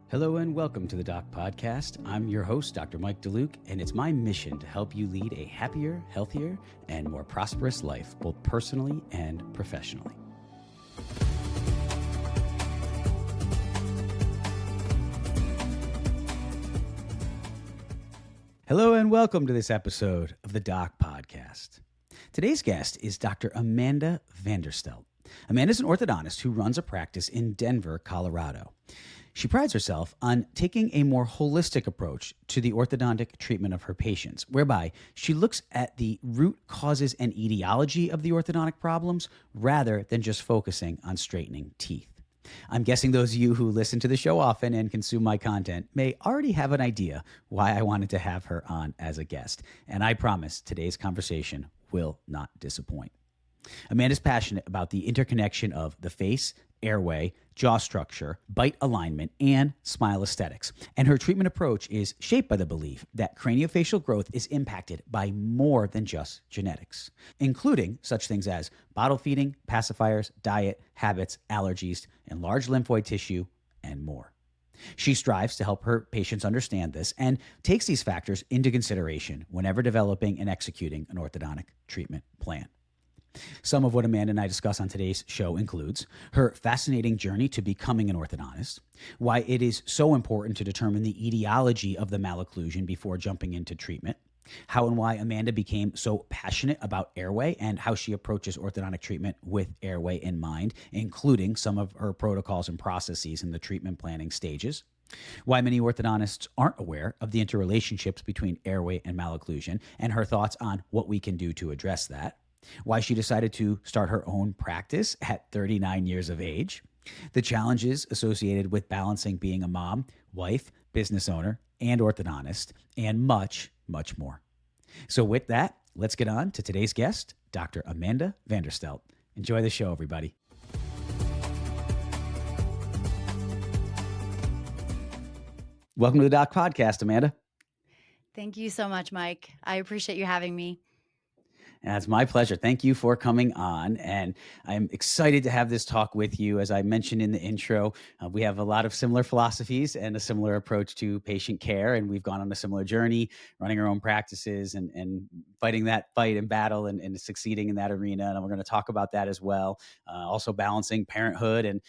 Hello and welcome to the Doc Podcast. I'm your host, Dr. Mike DeLuke, and it's my mission to help you lead a happier, healthier, and more prosperous life, both personally and professionally. Hello and welcome to this episode of the Doc Podcast. Today's guest is Dr. Amanda Vanderstelt. Amanda is an orthodontist who runs a practice in Denver, Colorado. She prides herself on taking a more holistic approach to the orthodontic treatment of her patients, whereby she looks at the root causes and etiology of the orthodontic problems rather than just focusing on straightening teeth. I'm guessing those of you who listen to the show often and consume my content may already have an idea why I wanted to have her on as a guest, and I promise today's conversation will not disappoint. Amanda's passionate about the interconnection of the face, airway, jaw structure, bite alignment, and smile aesthetics. And her treatment approach is shaped by the belief that craniofacial growth is impacted by more than just genetics, including such things as bottle feeding, pacifiers, diet, habits, allergies, and large lymphoid tissue, and more. She strives to help her patients understand this and takes these factors into consideration whenever developing and executing an orthodontic treatment plan. Some of what Amanda and I discuss on today's show includes her fascinating journey to becoming an orthodontist, why it is so important to determine the etiology of the malocclusion before jumping into treatment, how and why Amanda became so passionate about airway and how she approaches orthodontic treatment with airway in mind, including some of her protocols and processes in the treatment planning stages, why many orthodontists aren't aware of the interrelationships between airway and malocclusion, and her thoughts on what we can do to address that, why she decided to start her own practice at 39 years of age, the challenges associated with balancing being a mom, wife, business owner, and orthodontist, and much, much more. So with that, let's get on to today's guest, Dr. Amanda Vanderstelt. Enjoy the show, everybody. Welcome to the Doc Podcast, Amanda. Thank you so much, Mike. I appreciate you having me. It's my pleasure. Thank you for coming on. And I'm excited to have this talk with you. As I mentioned in the intro, we have a lot of similar philosophies and a similar approach to patient care. And we've gone on a similar journey, running our own practices and fighting that fight and battle and succeeding in that arena. And we're going to talk about that as well. Also balancing parenthood and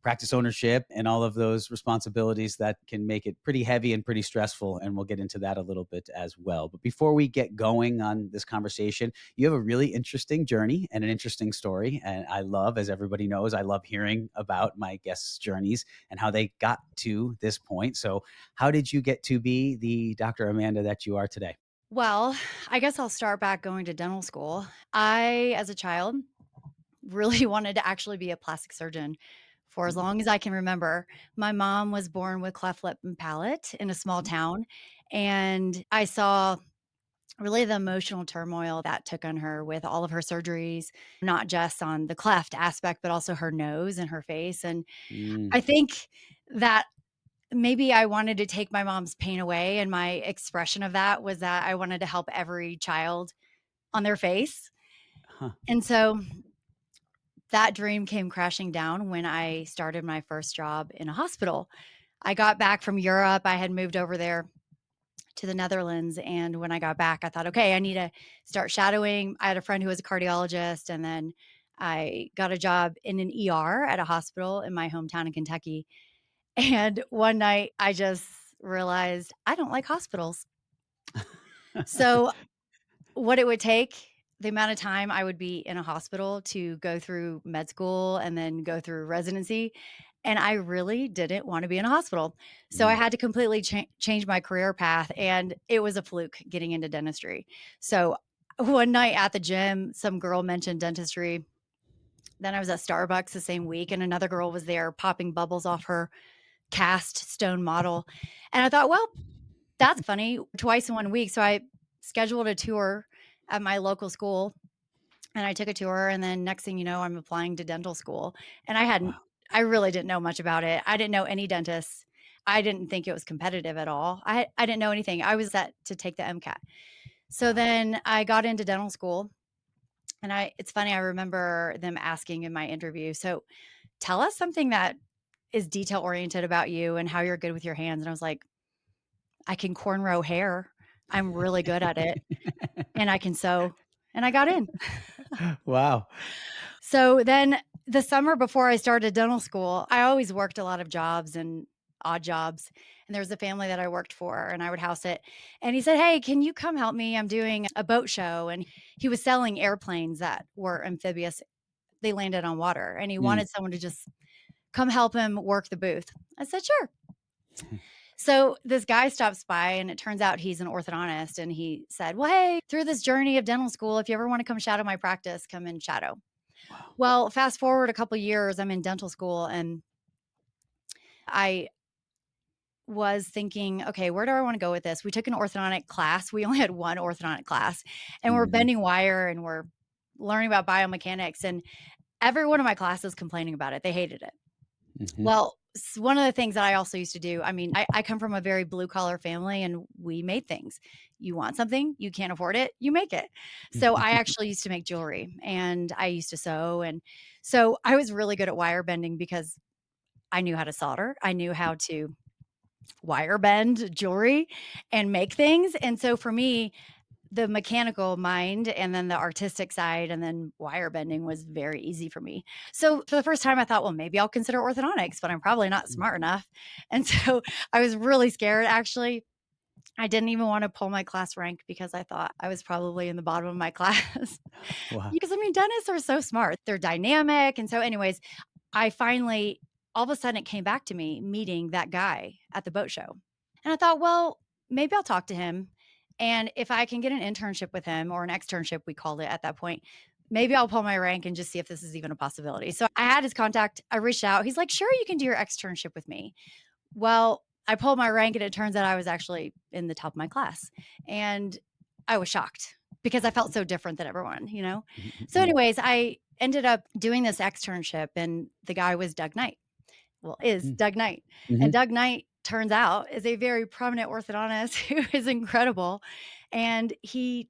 practice ownership and all of those responsibilities that can make it pretty heavy and pretty stressful. And we'll get into that a little bit as well. But before we get going on this conversation, you have a really interesting journey and an interesting story. And I love, as everybody knows, I love hearing about my guests' journeys and how they got to this point. So how did you get to be the Dr. Amanda that you are today? Well, I guess I'll start back going to dental school. I, as a child, really wanted to actually be a plastic surgeon for as long as I can remember. My mom was born with cleft lip and palate in a small town, and I saw really the emotional turmoil that took on her with all of her surgeries, not just on the cleft aspect, but also her nose and her face. And I think that maybe I wanted to take my mom's pain away, and my expression of that was that I wanted to help every child on their face. Huh. And so that dream came crashing down when I started my first job in a hospital. I got back from Europe. I had moved over there to the Netherlands. And when I got back, I thought, okay, I need to start shadowing. I had a friend who was a cardiologist, and then I got a job in an ER at a hospital in my hometown in Kentucky. And one night I just realized I don't like hospitals. So, what it would take, the amount of time I would be in a hospital to go through med school and then go through residency. And I really didn't want to be in a hospital. So I had to completely change my career path. And it was a fluke getting into dentistry. So one night at the gym, some girl mentioned dentistry. Then I was at Starbucks the same week, and another girl was there popping bubbles off her cast stone model. And I thought, well, that's funny, twice in 1 week. So I scheduled a tour at my local school, and I took a tour, and then next thing you know, I'm applying to dental school. And Wow. I really didn't know much about it. I didn't know any dentists. I didn't think it was competitive at all. I didn't know anything. I was set to take the MCAT. So Wow. then I got into dental school, and it's funny, I remember them asking in my interview, so tell us something that is detail oriented about you and how you're good with your hands." And I was like, "I can cornrow hair. I'm really good at it, and I can sew." And I got in. Wow. So then the summer before I started dental school, I always worked a lot of jobs and odd jobs. And there was a family that I worked for and I would house it. And he said, "Hey, can you come help me? I'm doing a boat show." And he was selling airplanes that were amphibious. They landed on water and he Mm. wanted someone to just come help him work the booth. I said, "Sure." So this guy stops by and it turns out he's an orthodontist. And he said, "Well, hey, through this journey of dental school, if you ever want to come shadow my practice, come and shadow." Wow. Well, fast forward a couple years, I'm in dental school and I was thinking, okay, where do I want to go with this? We took an orthodontic class. We only had one orthodontic class and we're Mhm. bending wire and we're learning about biomechanics. And every one of my classes complaining about it. They hated it. Mhm. Well, one of the things that I also used to do, I mean, I come from a very blue collar family and we made things. You want something, you can't afford it, you make it. So I actually used to make jewelry and I used to sew. And so I was really good at wire bending because I knew how to solder. I knew how to wire bend jewelry and make things. And so for me, the mechanical mind and then the artistic side and then wire bending was very easy for me. So for the first time, I thought, well, maybe I'll consider orthodontics, but I'm probably not smart enough. And so I was really scared. Actually, I didn't even want to pull my class rank because I thought I was probably in the bottom of my class. Wow. Because I mean, dentists are so smart, they're dynamic. And so, anyways, I finally, all of a sudden, it came back to me meeting that guy at the boat show. And I thought, well, maybe I'll talk to him. And if I can get an internship with him or an externship, we called it at that point, maybe I'll pull my rank and just see if this is even a possibility. So I had his contact. I reached out. He's like, "Sure, you can do your externship with me." Well, I pulled my rank and it turns out I was actually in the top of my class. And I was shocked because I felt so different than everyone, you know? So, Mhm. anyways, I ended up doing this externship and the guy was Doug Knight. Well, is Mm. Doug Knight. And Mhm. Doug Knight turns out is a very prominent orthodontist who is incredible. And he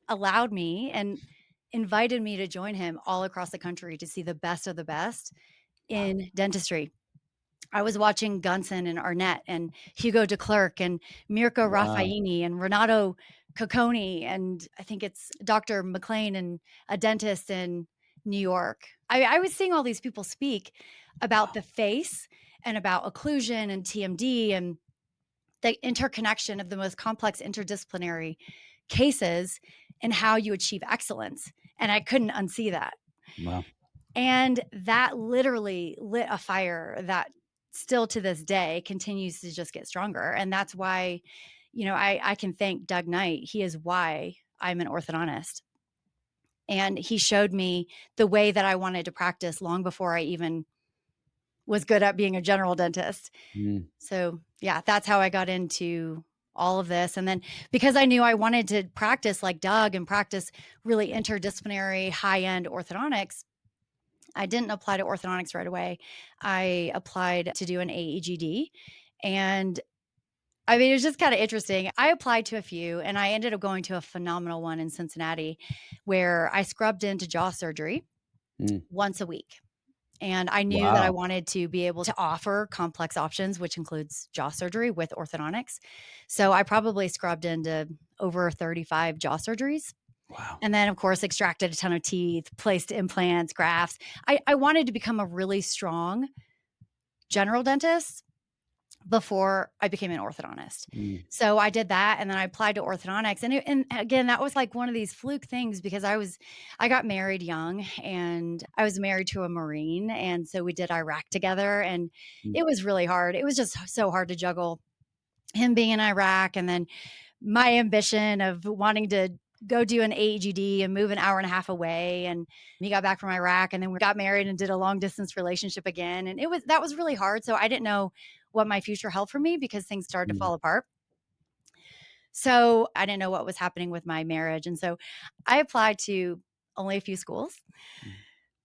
allowed me and invited me to join him all across the country to see the best of the best Wow. in dentistry. I was watching Gunson and Arnett and Hugo de Klerk and Mirko Wow. Raffaini and Renato Cocconi, and I think it's Dr. McLean and a dentist in New York. I was seeing all these people speak about Wow. the face and about occlusion and TMD and the interconnection of the most complex interdisciplinary cases and how you achieve excellence. And I couldn't unsee that. Wow. And that literally lit a fire that still to this day continues to just get stronger. And that's why, I can thank Doug Knight. He is why I'm an orthodontist. And he showed me the way that I wanted to practice long before I even was good at being a general dentist. Mm. So, yeah, that's how I got into all of this. And then because I knew I wanted to practice like Doug and practice really interdisciplinary high end orthodontics, I didn't apply to orthodontics right away. I applied to do an AEGD. And I mean, it was just kind of interesting. I applied to a few and I ended up going to a phenomenal one in Cincinnati where I scrubbed into jaw surgery Mm. once a week. And I knew that I Wow. wanted to be able to offer complex options, which includes jaw surgery with orthodontics. So I probably scrubbed into over 35 jaw surgeries. Wow. And then, of course, extracted a ton of teeth, placed implants, grafts. I wanted to become a really strong general dentist before I became an orthodontist. Mm. So I did that and then I applied to orthodontics. And again, that was like one of these fluke things because I got married young and I was married to a Marine. And so we did Iraq together and Mm. it was really hard. It was just so hard to juggle him being in Iraq and then my ambition of wanting to go do an AEGD and move an hour and a half away. And he got back from Iraq and then we got married and did a long distance relationship again. And that was really hard. So I didn't know what my future held for me because things started to Mm. fall apart. So I didn't know what was happening with my marriage. And so I applied to only a few schools Mm.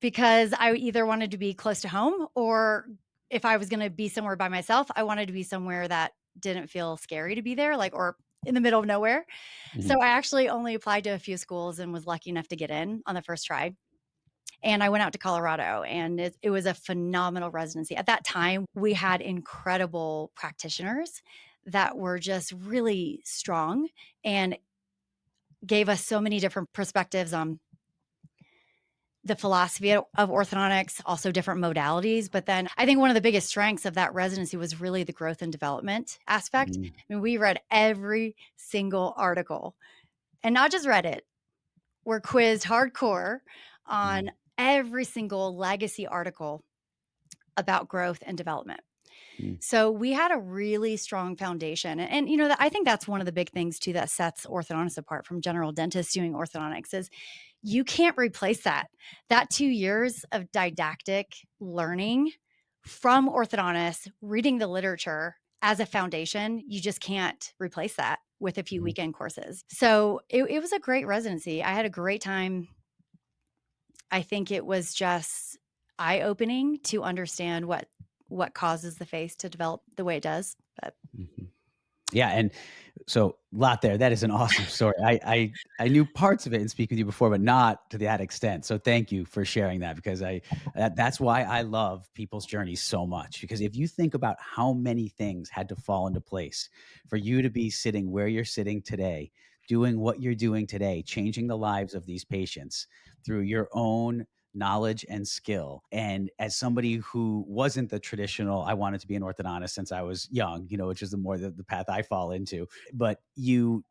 because I either wanted to be close to home or if I was going to be somewhere by myself, I wanted to be somewhere that didn't feel scary to be there, like, or in the middle of nowhere. So Mhm. I actually only applied to a few schools and was lucky enough to get in on the first try. And I went out to Colorado, and it was a phenomenal residency. At that time, we had incredible practitioners that were just really strong and gave us so many different perspectives on the philosophy of orthodontics, also different modalities. But then I think one of the biggest strengths of that residency was really the growth and development aspect. Mm, I mean, we read every single article, and not just read it, we're quizzed hardcore on mm, every single legacy article about growth and development. mm, So we had a really strong foundation. And I think that's one of the big things too that sets orthodontists apart from general dentists doing orthodontics is you can't replace that. That 2 years of didactic learning from orthodontists, reading the literature as a foundation, you just can't replace that with a few mm. weekend courses. So it was a great residency. I had a great time. I think it was just eye-opening to understand what causes the face to develop the way it does. But Mhm. Yeah, and so a lot there. That is an awesome story. I knew parts of it and speak with you before, but not to that extent. So thank you for sharing that because that's why I love people's journeys so much. Because if you think about how many things had to fall into place for you to be sitting where you're sitting today, doing what you're doing today, changing the lives of these patients through your own knowledge and skill. And as somebody who wasn't the traditional, I wanted to be an orthodontist since I was young, which is the more the path I fall into, but you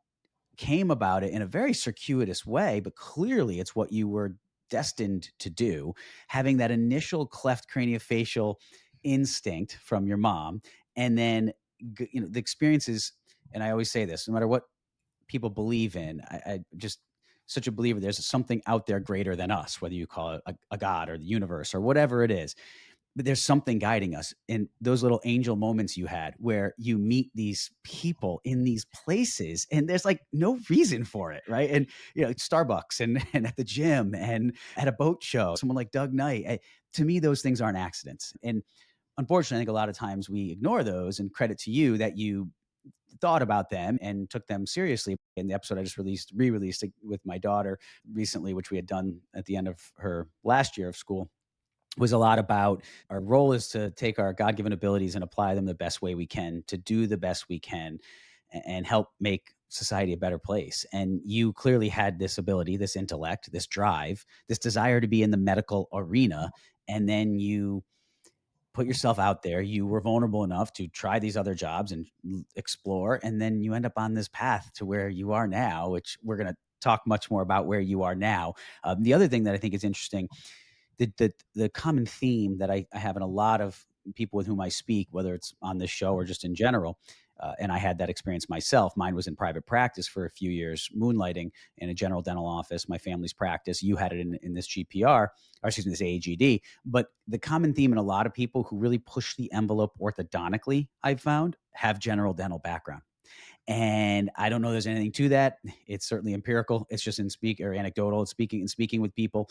came about it in a very circuitous way, but clearly it's what you were destined to do, having that initial cleft craniofacial instinct from your mom. And then, the experiences, and I always say this, no matter what people believe in, I just such a believer there's something out there greater than us, whether you call it a god or the universe or whatever it is, but there's something guiding us. And those little angel moments you had where you meet these people in these places and there's like no reason for it, right? And Starbucks and and at the gym and at a boat show, someone like Doug Knight. To me, those things aren't accidents. And unfortunately, I think a lot of times we ignore those, and credit to you that you thought about them and took them seriously. In the episode I just re-released with my daughter recently, which we had done at the end of her last year of school, was a lot about our role is to take our God-given abilities and apply them the best way we can to do the best we can and help make society a better place. And you clearly had this ability, this intellect, this drive, this desire to be in the medical arena. And then you put yourself out there. You were vulnerable enough to try these other jobs and explore. And then you end up on this path to where you are now, which we're going to talk much more about where you are now. The other thing that I think is interesting, the common theme that I have in a lot of people with whom I speak, whether it's on this show or just in general, and I had that experience myself. Mine was in private practice for a few years, moonlighting in a general dental office, my family's practice. You had it in this GPR, or excuse me, this AGD. But the common theme in a lot of people who really push the envelope orthodontically, I've found, have general dental background. And I don't know there's anything to that. It's certainly empirical. It's just in speak or anecdotal. It's speaking with people.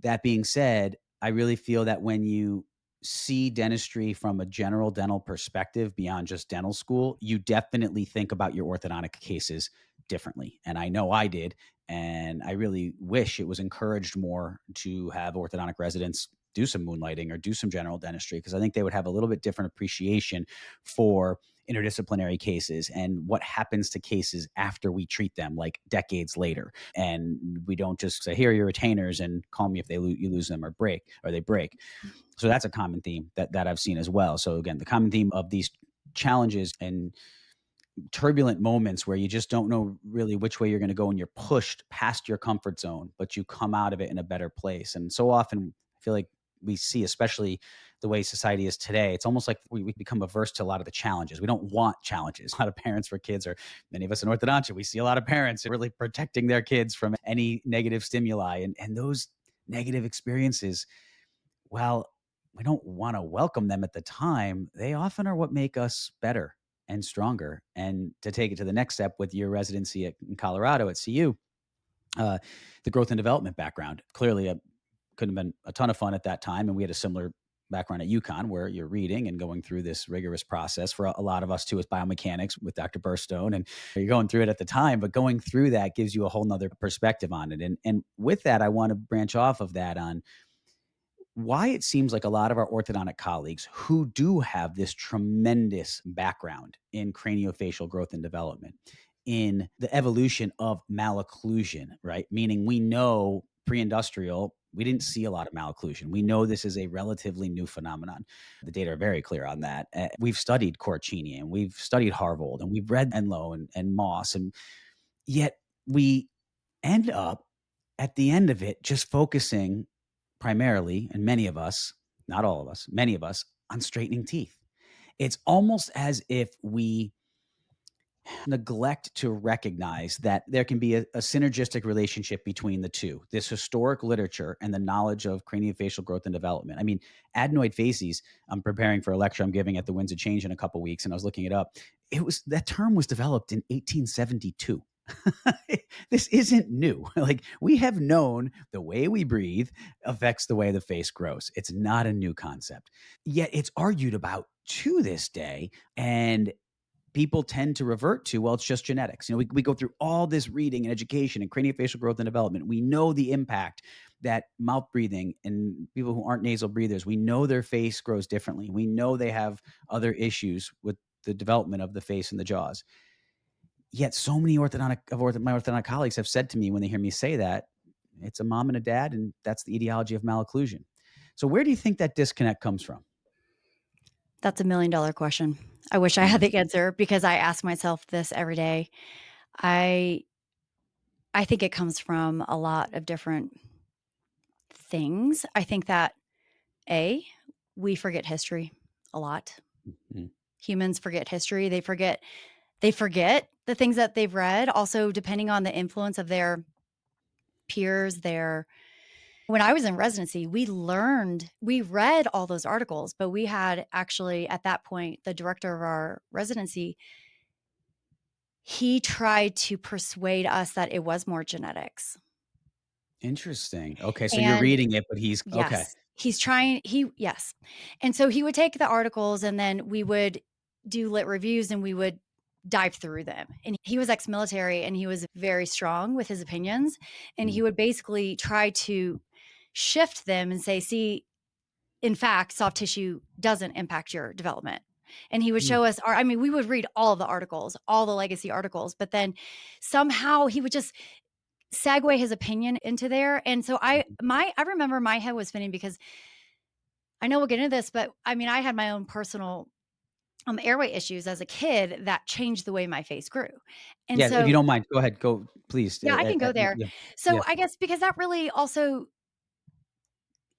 That being said, I really feel that when you see dentistry from a general dental perspective beyond just dental school, you definitely think about your orthodontic cases differently. And I know I did. And I really wish it was encouraged more to have orthodontic residents do some moonlighting or do some general dentistry, because I think they would have a little bit different appreciation for interdisciplinary cases and what happens to cases after we treat them like decades later. And we don't just say, here are your retainers and call me if you lose them or they break. So that's a common theme that I've seen as well. So again, the common theme of these challenges and turbulent moments where you just don't know really which way you're going to go and you're pushed past your comfort zone, but you come out of it in a better place. And so often I feel like we see, especially the way society is today, it's almost like we become averse to a lot of the challenges. We don't want challenges. A lot of parents for kids, or many of us in orthodontia, we see a lot of parents really protecting their kids from any negative stimuli. And those negative experiences, while we don't want to welcome them at the time, they often are what make us better and stronger. And to take it to the next step with your residency in Colorado at CU, uh, the growth and development background clearly could have been a ton of fun at that time, and we had a similar background at UConn, where you're reading and going through this rigorous process. For a lot of us too, it's biomechanics with Dr. Burstone, and you're going through it at the time, but going through that gives you a whole nother perspective on it. And with that, I want to branch off of that on why it seems like a lot of our orthodontic colleagues who do have this tremendous background in craniofacial growth and development, in the evolution of malocclusion, right? Meaning we know pre-industrial, we didn't see a lot of malocclusion. We know this is a relatively new phenomenon. The data are very clear on that. We've studied Corcini and we've studied Harvold and we've read Enlow and Moss, and yet we end up at the end of it just focusing primarily, and many of us, not all of us, many of us, on straightening teeth. It's almost as if we neglect to recognize that there can be a synergistic relationship between the two, this historic literature and the knowledge of craniofacial growth and development. I mean, adenoid facies, I'm preparing for a lecture I'm giving at the Winds of Change in a couple weeks, and I was looking it up. That term was developed in 1872. This isn't new. Like, we have known the way we breathe affects the way the face grows. It's not a new concept. Yet it's argued about to this day. And people tend to revert to, well, it's just genetics. We go through all this reading and education and craniofacial growth and development. We know the impact that mouth breathing and people who aren't nasal breathers, we know their face grows differently. We know they have other issues with the development of the face and the jaws. Yet so many my orthodontic colleagues have said to me when they hear me say that, it's a mom and a dad, and that's the etiology of malocclusion. So where do you think that disconnect comes from? That's $1 million question. I wish I had Mm, the answer because I ask myself this every day. I I think it comes from a lot of different things. I think that A, we forget history a lot. mm, Humans forget history. They forget the things that they've read. Also, depending on the influence of their peers, their when I was in residency, we read all those articles, but we had actually at that point, the director of our residency, he tried to persuade us that it was more genetics. interesting. Okay, so you're And reading it, but he's okay. yes, yes. And so he would take the articles and then we would do lit reviews and we would dive through them. And he was ex-military and he was very strong with his opinions. And he Mm, would basically try to shift them and say, see, in fact, soft tissue doesn't impact your development. And he would mm, show us we would read all of the articles, all the legacy articles, but then somehow he would just segue his opinion into there. And so mhm. I remember my head was spinning because I know we'll get into this, but I had my own personal airway issues as a kid that changed the way my face grew. And Yeah, if you so, don't mind, go ahead. Go, please. yeah, I can go there. Yeah, So yeah. I guess because that really also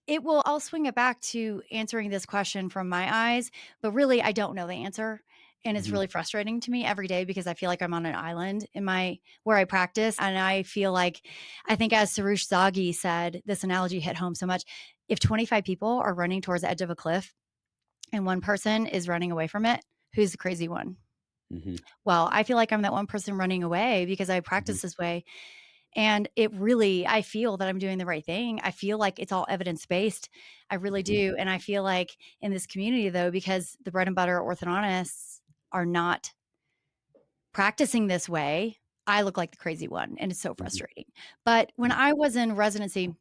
I'll swing it back to answering this question from my eyes, but really I don't know the answer. And it's Mhm, really frustrating to me every day because I feel like I'm on an island in my where I practice. And I feel like I think as Sarush Zagi said, this analogy hit home so much. If 25 people are running towards the edge of a cliff and one person is running away from it, who's the crazy one? mhm, Well, I feel like I'm that one person running away because I mhm, practice this way. And I feel that I'm doing the right thing. I feel like it's all evidence based. I really mhm, do. And I feel like in this community, though, because the bread and butter orthodontists are not practicing this way, I look like the crazy one. And it's so mhm, frustrating. But when mm, I was in residency,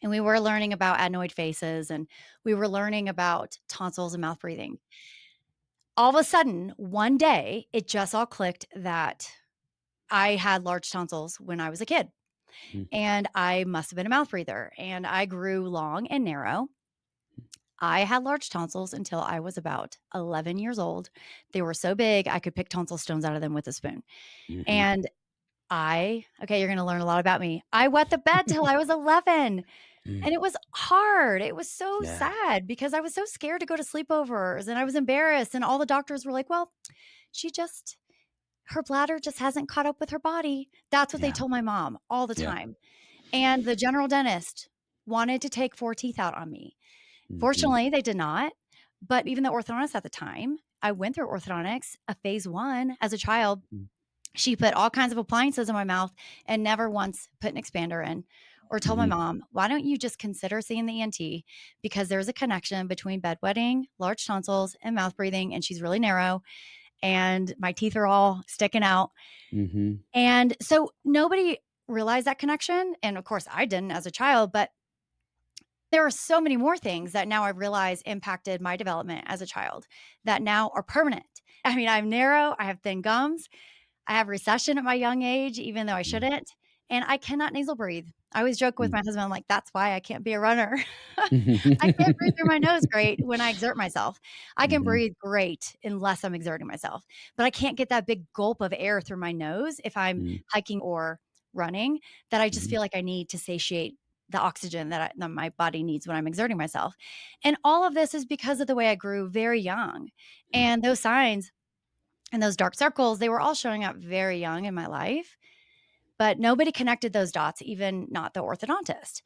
and we were learning about adenoid faces and we were learning about tonsils and mouth breathing. All of a sudden, one day, it just all clicked that I had large tonsils when I was a kid. mm, And I must have been a mouth breather, and I grew long and narrow. I had large tonsils until I was about 11 years old. They were so big, I could pick tonsil stones out of them with a spoon. mhm, And you're going to learn a lot about me. I wet the bed till I was 11. mm. And it was hard. It was so Yeah, sad because I was so scared to go to sleepovers and I was embarrassed. And all the doctors were like, well, she just, her bladder just hasn't caught up with her body. That's what they yeah, told my mom all the yeah. time. And the general dentist wanted to take 4 teeth out on me. Mhm, Fortunately, they did not, but even the orthodontist at the time, I went through orthodontics, a phase 1 as a child. mm, She put all kinds of appliances in my mouth and never once put an expander in or told my mom, why don't you just consider seeing the ENT because there's a connection between bedwetting, large tonsils, and mouth breathing, and she's really narrow, and my teeth are all sticking out. Mhm. And so nobody realized that connection. And of course, I didn't as a child, but there are so many more things that now I realize impacted my development as a child that now are permanent. I mean, I'm narrow, I have thin gums, I have recession at my young age, even though I Mm. shouldn't, and I cannot nasal breathe. I always joke with my husband, I'm like, "That's why I can't be a runner." I can't breathe through my nose great when I exert myself. I can Mhm. breathe great unless I'm exerting myself, but I can't get that big gulp of air through my nose if I'm Mm. hiking or running that I just Mhm. feel like I need to satiate the oxygen that my body needs when I'm exerting myself. And all of this is because of the way I grew very young. Mm. And those signs and those dark circles, they were all showing up very young in my life, but nobody connected those dots, even not the orthodontist.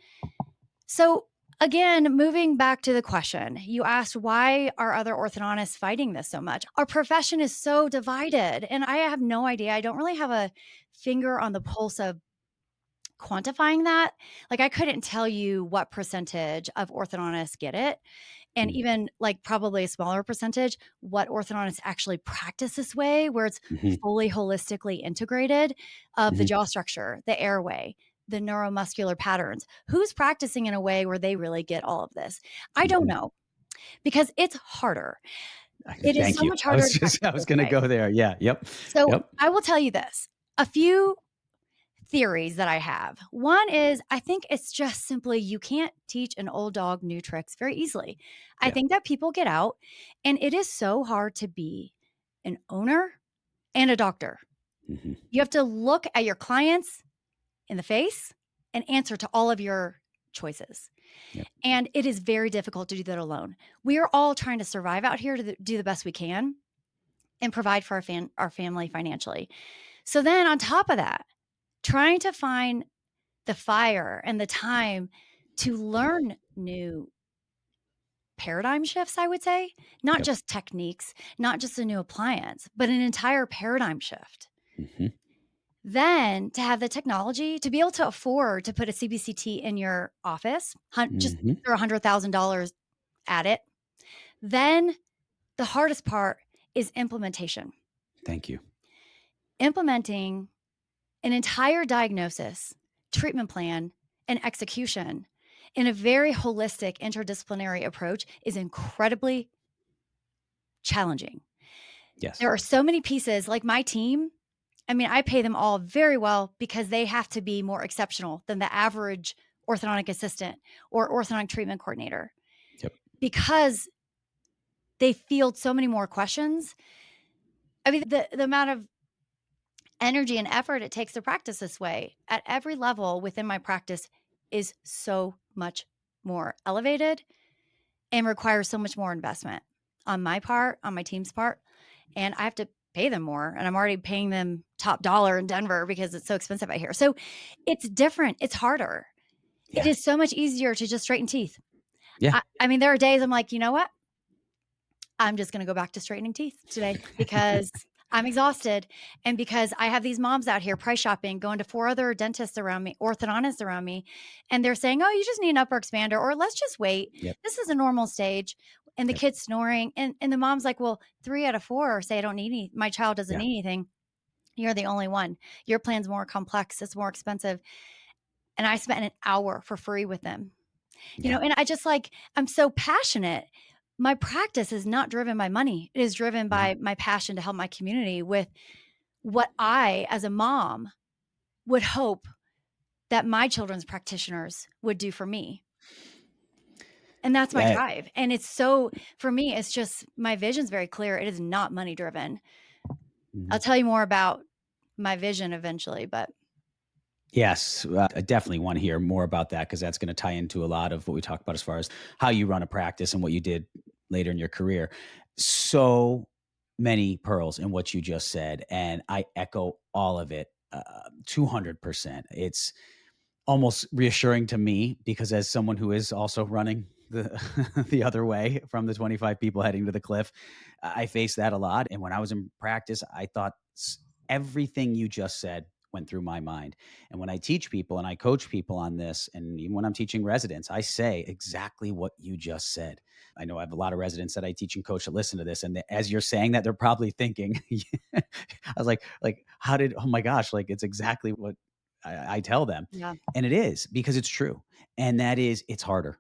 So, again, moving back to the question, you asked why are other orthodontists fighting this so much? Our profession is so divided, and I have no idea. I don't really have a finger on the pulse of quantifying that. Like, I couldn't tell you what percentage of orthodontists get it. And Mm. even like probably a smaller percentage, what orthodontists actually practice this way, where it's Mhm. fully holistically integrated of the Mhm. jaw structure, the airway, the neuromuscular patterns. Who's practicing in a way where they really get all of this? I don't Mhm. know because it's harder. It is Thank so you. much harder to practice I was this gonna way. go there. Yeah. Yep. So Yep. I will tell you this a few theories that I have. One is I think it's just simply you can't teach an old dog new tricks very easily. I Yeah. think that people get out and it is so hard to be an owner and a doctor. Mhm. You have to look at your clients in the face and answer to all of your choices. Yep. And it is very difficult to do that alone. We are all trying to survive out here to do the best we can and provide for our family financially. So then on top of that, trying to find the fire and the time to learn new paradigm shifts, I would say, not Yep. just techniques, not just a new appliance, but an entire paradigm shift. Mhm. Then to have the technology to be able to afford to put a CBCT in your office, just Mhm. throw $100,000 at it. Then the hardest part is implementation. Thank you. Implementing an entire diagnosis, treatment plan, and execution in a very holistic interdisciplinary approach is incredibly challenging. Yes. There are so many pieces, like my team. I mean, I pay them all very well because they have to be more exceptional than the average orthodontic assistant or orthodontic treatment coordinator Yep. because they field so many more questions. I mean, the amount of energy and effort it takes to practice this way at every level within my practice is so much more elevated and requires so much more investment on my part, on my team's part, and I have to pay them more, and I'm already paying them top dollar in Denver because it's so expensive out here. So it's different, it's harder. It Yeah. is so much easier to just straighten teeth. Yeah. I mean, there are days I'm like, "You know what? I'm just gonna go back to straightening teeth today because I'm exhausted and because I have these moms out here price shopping, going to 4 other dentists around me, orthodontists around me, and they're saying, "Oh, you just need an upper expander," or "Let's just wait. Yep. This is a normal stage." And the Yep. kid's snoring, and the mom's like, "Well, 3 out of 4 say I don't need my child doesn't Yeah. need anything. You're the only one. Your plan's more complex, it's more expensive." And I spent an hour for free with them. Yeah. And I just like I'm so passionate. My practice is not driven by money. It is driven Mhm. by my passion to help my community with what I, as a mom, would hope that my children's practitioners would do for me. And that's my Yeah. drive. And it's so for me, it's just my vision's very clear. It is not money driven. I'll Mhm. tell you more about my vision eventually, but Yes, I definitely want to hear more about that because that's going to tie into a lot of what we talk about as far as how you run a practice and what you did later in your career. So many pearls in what you just said, and I echo all of it 200%. It's almost reassuring to me because as someone who is also running the the other way from the 25 people heading to the cliff, I face that a lot. And when I was in practice, I thought everything you just said went through my mind. And when I teach people and I coach people on this, and even when I'm teaching residents, I say exactly what you just said. I know I have a lot of residents that I teach and coach that listen to this. And as you're saying that, they're probably thinking, I was like, how did, oh my gosh, like it's exactly what I tell them. Yeah. And it is because it's true. And that is, it's harder.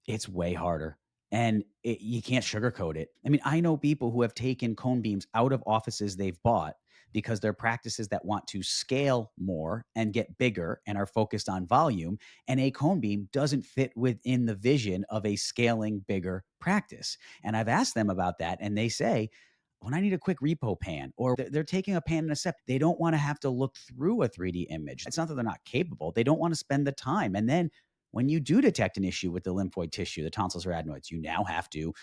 It's way harder. And you can't sugarcoat it. I mean, I know people who have taken cone beams out of offices they've bought because they're practices that want to scale more and get bigger and are focused on volume. And a cone beam doesn't fit within the vision of a scaling bigger practice. And I've asked them about that. And they say, when I need a quick repo pan, or they're taking a pan and a step, they don't want to have to look through a 3D image. It's not that they're not capable. They don't want to spend the time. And then when you do detect an issue with the lymphoid tissue, the tonsils or adenoids, you now have to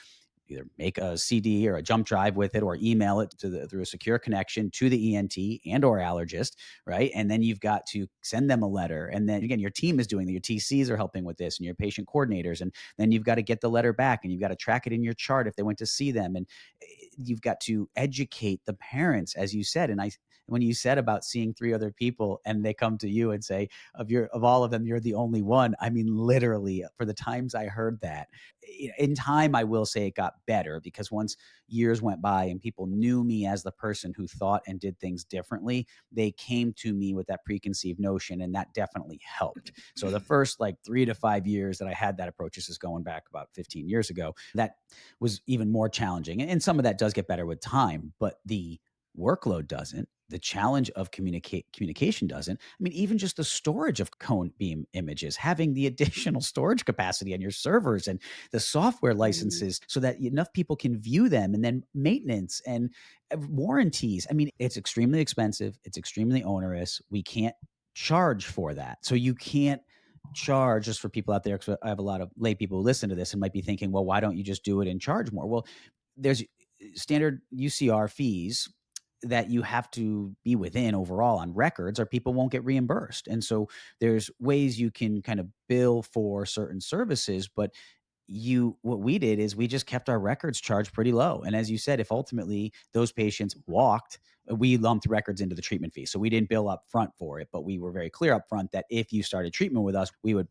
either make a CD or a jump drive with it, or email it through a secure connection to the ENT and or allergist, right? And then you've got to send them a letter. And then again, your team is doing that. Your TCs are helping with this, and your patient coordinators. And then you've got to get the letter back, and you've got to track it in your chart if they went to see them. And you've got to educate the parents, as you said. And when you said about seeing 3 other people and they come to you and say, of all of them, you're the only one. I mean, literally, for the times I heard that, in time, I will say it got better, because once years went by and people knew me as the person who thought and did things differently, they came to me with that preconceived notion, and that definitely helped. So the first like 3 to 5 years that I had that approach, this is going back about 15 years ago, that was even more challenging. And some of that does get better with time, but the workload doesn't. The challenge of communication doesn't. I mean, even just the storage of cone beam images, having the additional storage capacity on your servers and the software licenses so that enough people can view them, and then maintenance and warranties. I mean, it's extremely expensive. It's extremely onerous. We can't charge for that. So you can't charge, just for people out there, because I have a lot of lay people who listen to this and might be thinking, well, why don't you just do it and charge more? Well, there's standard UCR fees that you have to be within overall on records, or people won't get reimbursed. And so there's ways you can kind of bill for certain services, but what we did is we just kept our records charged pretty low. And as you said, if ultimately those patients walked, we lumped records into the treatment fee. So we didn't bill up front for it, but we were very clear up front that if you started treatment with us, we would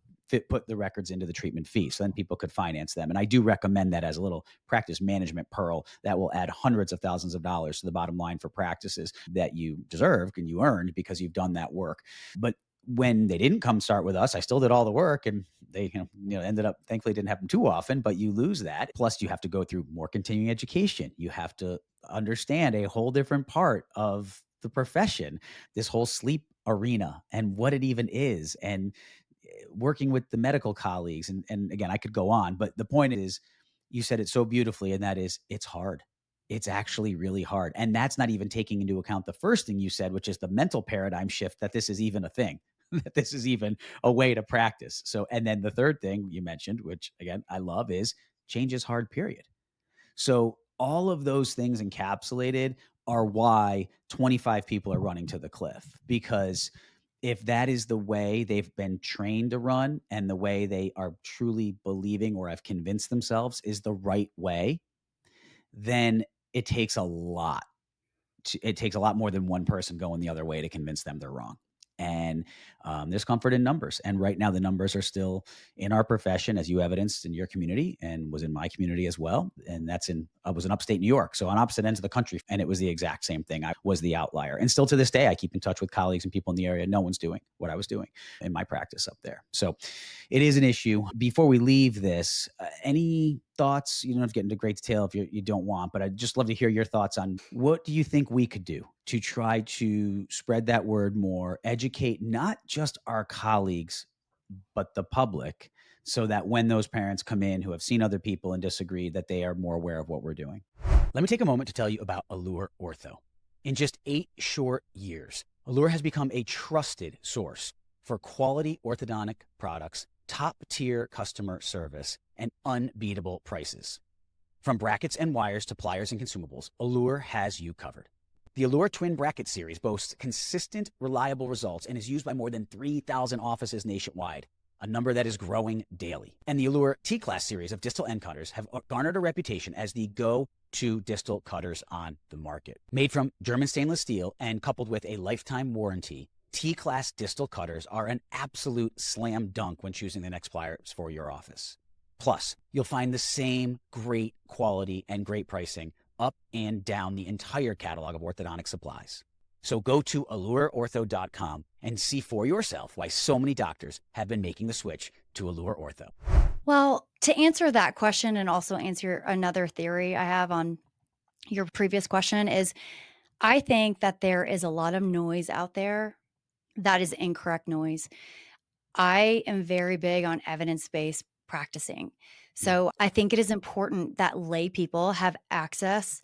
put the records into the treatment fee, so then people could finance them. And I do recommend that as a little practice management pearl that will add hundreds of thousands of dollars to the bottom line for practices that you deserve and you earned because you've done that work. But when they didn't come start with us, I still did all the work, and they ended up, thankfully didn't happen too often, but you lose that. Plus you have to go through more continuing education. You have to understand a whole different part of the profession, this whole sleep arena and what it even is, and working with the medical colleagues. And again, I could go on, but the point is, you said it so beautifully, and that is, it's hard. It's actually really hard. And that's not even taking into account the first thing you said, which is the mental paradigm shift, that this is even a thing, that this is even a way to practice. So, and then the third thing you mentioned, which again, I love, is change is hard, period. So all of those things encapsulated are why 25 people are running to the cliff, because if that is the way they've been trained to run, and the way they are truly believing or have convinced themselves is the right way, then it takes a lot. It takes a lot more than one person going the other way to convince them they're wrong. And there's comfort in numbers. And right now, the numbers are still in our profession, as you evidenced in your community and was in my community as well. And I was in upstate New York, so on opposite ends of the country. And it was the exact same thing. I was the outlier. And still to this day, I keep in touch with colleagues and people in the area. No one's doing what I was doing in my practice up there. So it is an issue. Before we leave this, any thoughts? You don't have to get into great detail if you don't want, but I'd just love to hear your thoughts on what do you think we could do to try to spread that word more, educate not just our colleagues, but the public, so that when those parents come in who have seen other people and disagree, that they are more aware of what we're doing. Let me take a moment to tell you about Allure Ortho. In just 8 short years, Allure has become a trusted source for quality orthodontic products, top-tier customer service, and unbeatable prices. From brackets and wires to pliers and consumables, Allure has you covered. The Allure Twin Bracket Series boasts consistent, reliable results and is used by more than 3,000 offices nationwide, a number that is growing daily. And the Allure T-Class series of distal end cutters have garnered a reputation as the go-to distal cutters on the market. Made from German stainless steel and coupled with a lifetime warranty, T-class distal cutters are an absolute slam dunk when choosing the next pliers for your office. Plus, you'll find the same great quality and great pricing up and down the entire catalog of orthodontic supplies. So go to allureortho.com and see for yourself why so many doctors have been making the switch to Allure Ortho. Well, to answer that question and also answer another theory I have on your previous question is I think that there is a lot of noise out there that is incorrect noise. I am very big on evidence-based practicing. So I think it is important that lay people have access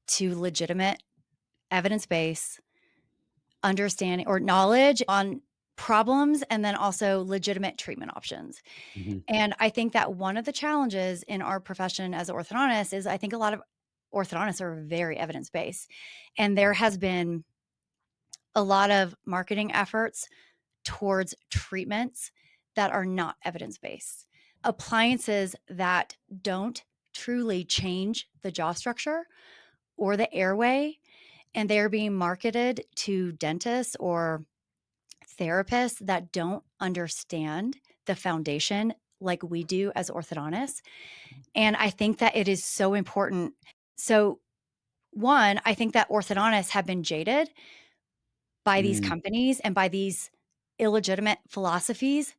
to legitimate evidence-based understanding or knowledge on problems and then also legitimate treatment options. Mm-hmm. And I think that one of the challenges in our profession as orthodontists is I think a lot of orthodontists are very evidence-based. And there has been a lot of marketing efforts towards treatments that are not evidence-based. Appliances that don't truly change the jaw structure or the airway, and they're being marketed to dentists or therapists that don't understand the foundation like we do as orthodontists. And I think that it is so important. So, one, I think that orthodontists have been jaded by these Mm. companies and by these illegitimate philosophies.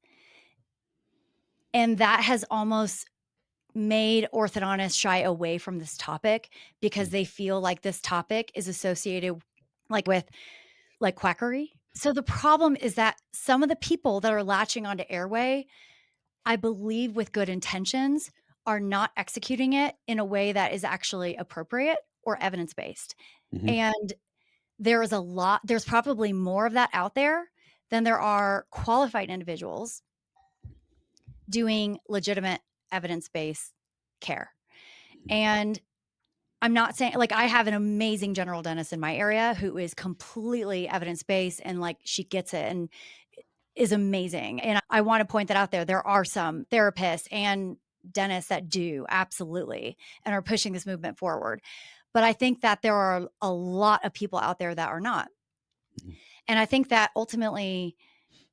And that has almost made orthodontists shy away from this topic because they feel like this topic is associated like with like quackery. So the problem is that some of the people that are latching onto airway, I believe with good intentions, are not executing it in a way that is actually appropriate or evidence-based. Mm-hmm. And there's probably more of that out there than there are qualified individuals doing legitimate evidence-based care. And I'm not saying like I have an amazing general dentist in my area who is completely evidence-based and like she gets it and is amazing. And I want to point that out there. There are some therapists and dentists that do absolutely and are pushing this movement forward. But I think that there are a lot of people out there that are not. Mhm. And I think that ultimately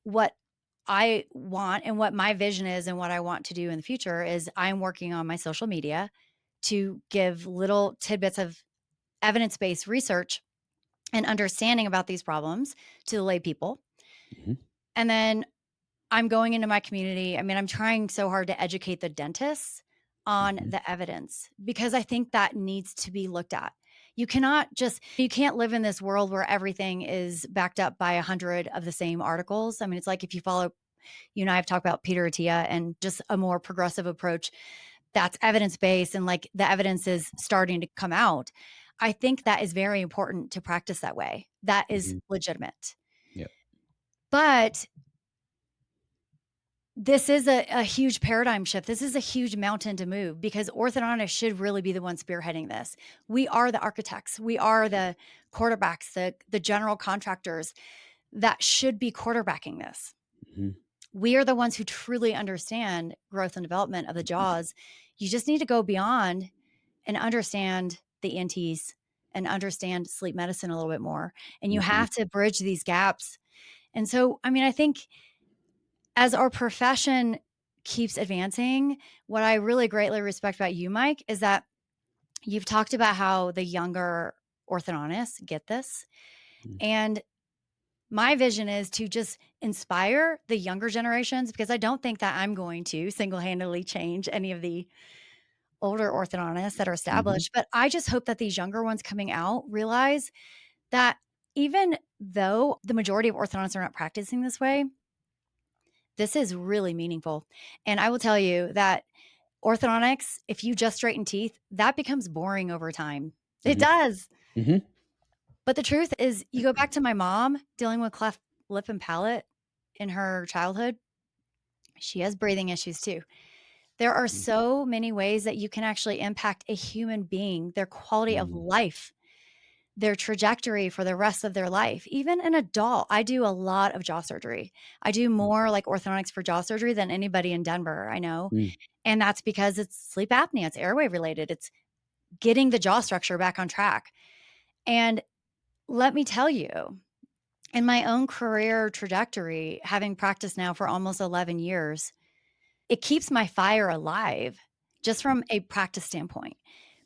what I want and what my vision is and what I want to do in the future is I'm working on my social media to give little tidbits of evidence-based research and understanding about these problems to the lay people. Mhm. And then I'm going into my community. I mean, I'm trying so hard to educate the dentists on Mhm. the evidence because I think that needs to be looked at. You can't live in this world where everything is backed up by 100 of the same articles. I mean, it's like if you follow, you and I have talked about Peter Attia and just a more progressive approach that's evidence based and like the evidence is starting to come out. I think that is very important to practice that way. That is Mhm. legitimate. Yep. But this is a huge paradigm shift. This is a huge mountain to move because orthodontists should really be the ones spearheading this. We are the architects. We are the quarterbacks, the general contractors that should be quarterbacking this. Mhm. We are the ones who truly understand growth and development of the jaws. You just need to go beyond and understand the ENTs and understand sleep medicine a little bit more. And you Mhm. have to bridge these gaps. And so, I mean, I think as our profession keeps advancing, what I really greatly respect about you, Mike, is that you've talked about how the younger orthodontists get this. Mhm. And my vision is to just inspire the younger generations because I don't think that I'm going to single handedly change any of the older orthodontists that are Mhm. established. But I just hope that these younger ones coming out realize that even though the majority of orthodontists are not practicing this way, this is really meaningful. And I will tell you that orthodontics, if you just straighten teeth, that becomes boring over time. It Mhm. does. Mhm. But the truth is, you go back to my mom dealing with cleft lip and palate in her childhood, she has breathing issues too. There are Mhm. so many ways that you can actually impact a human being, their quality of Mhm. life, their trajectory for the rest of their life. Even an adult, I do a lot of jaw surgery. I do more like orthodontics for jaw surgery than anybody in Denver I know. Mhm. And that's because it's sleep apnea, it's airway related, it's getting the jaw structure back on track. And let me tell you, In my own career trajectory, having practiced now for almost 11 years, it keeps my fire alive just from a practice standpoint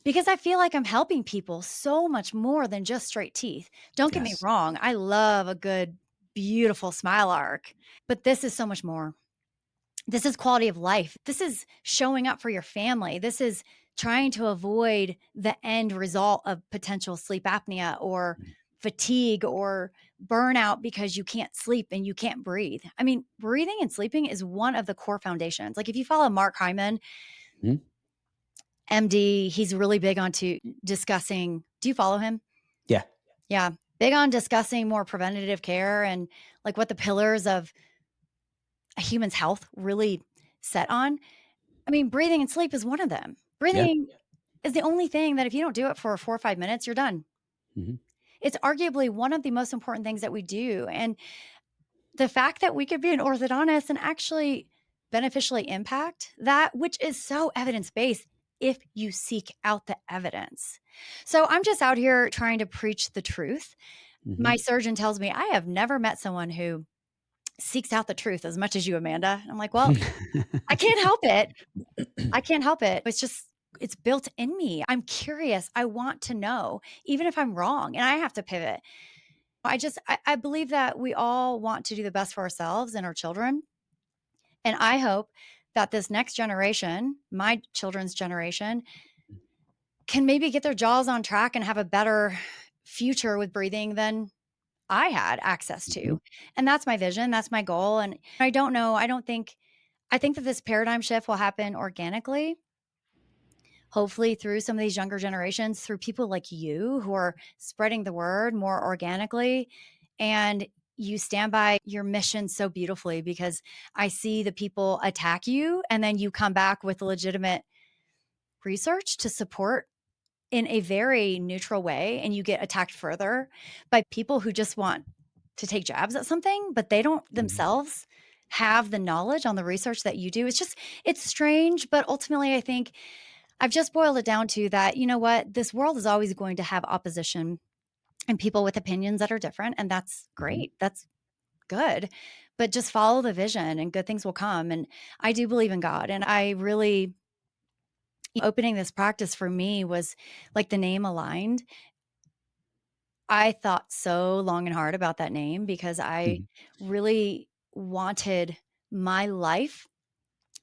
because I feel like I'm helping people so much more than just straight teeth. Don't get me Yes. wrong, I love a good, beautiful smile arc, but this is so much more. This is quality of life. This is showing up for your family. This is trying to avoid the end result of potential sleep apnea or fatigue or burnout because you can't sleep and you can't breathe. I mean, breathing and sleeping is one of the core foundations. Like if you follow Mark Hyman, Mhm. MD, he's really big on to discussing. Do you follow him? Yeah. Yeah. Big on discussing more preventative care and like what the pillars of a human's health really set on. I mean, breathing and sleep is one of them. Yeah. Breathing is the only thing that if you don't do it for 4 or 5 minutes, you're done. Mhm. It's arguably one of the most important things that we do, and the fact that we could be an orthodontist and actually beneficially impact that, which is so evidence-based if you seek out the evidence. So, I'm just out here trying to preach the truth. My Mhm. surgeon tells me, "I have never met someone who seeks out the truth as much as you, Amanda." I'm like, "Well, I can't help it. I can't help it. It's just it's built in me. I'm curious. I want to know, even if I'm wrong and I have to pivot. I believe that we all want to do the best for ourselves and our children. And I hope that this next generation, my children's generation, can maybe get their jaws on track and have a better future with breathing than I had access Mhm. to. And that's my vision. That's my goal. And I don't know. I think that this paradigm shift will happen organically, hopefully through some of these younger generations, through people like you who are spreading the word more organically. And you stand by your mission so beautifully because I see the people attack you and then you come back with legitimate research to support in a very neutral way. And you get attacked further by people who just want to take jabs at something, but they don't Mhm. themselves have the knowledge on the research that you do. It's strange, but ultimately, I think I've just boiled it down to that, you know what? This world is always going to have opposition and people with opinions that are different. And that's Mhm. great. That's good. But just follow the vision and good things will come. And I do believe in God. And I really, opening this practice for me was like the name aligned. I thought so long and hard about that name because I Mhm. really wanted my life,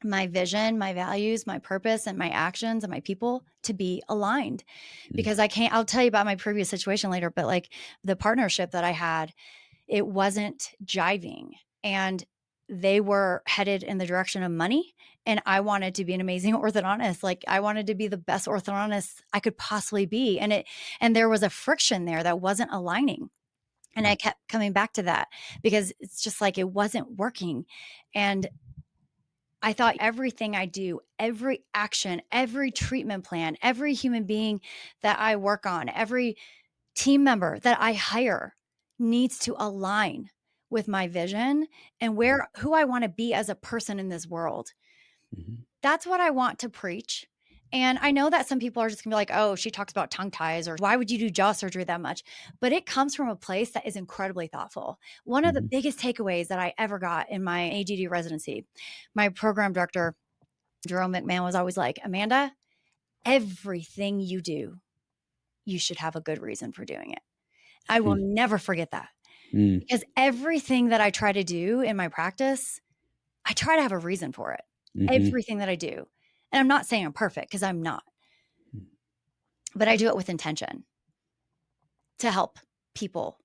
my vision, my values, my purpose, and my actions and my people to be aligned. Mhm. Because I'll tell you about my previous situation later, but like the partnership that I had, it wasn't jiving. And they were headed in the direction of money. And I wanted to be an amazing orthodontist. Like I wanted to be the best orthodontist I could possibly be. And there was a friction there that wasn't aligning. And I kept coming back to that because it's just like it wasn't working. And I thought everything I do, every action, every treatment plan, every human being that I work on, every team member that I hire needs to align with my vision and Mhm. where who I want to be as a person in this world. Mhm. That's what I want to preach. And I know that some people are just gonna be like, oh, she talks about tongue ties, or why would you do jaw surgery that much? But it comes from a place that is incredibly thoughtful. One of the Mhm. biggest takeaways that I ever got in my AGD residency, my program director, Jerome McMahon, was always like, Amanda, everything you do, you should have a good reason for doing it. I will Mhm. never forget that Mm. because everything that I try to do in my practice, I try to have a reason for it. Mhm. Everything that I do. And I'm not saying I'm perfect because I'm not, but I do it with intention to help people.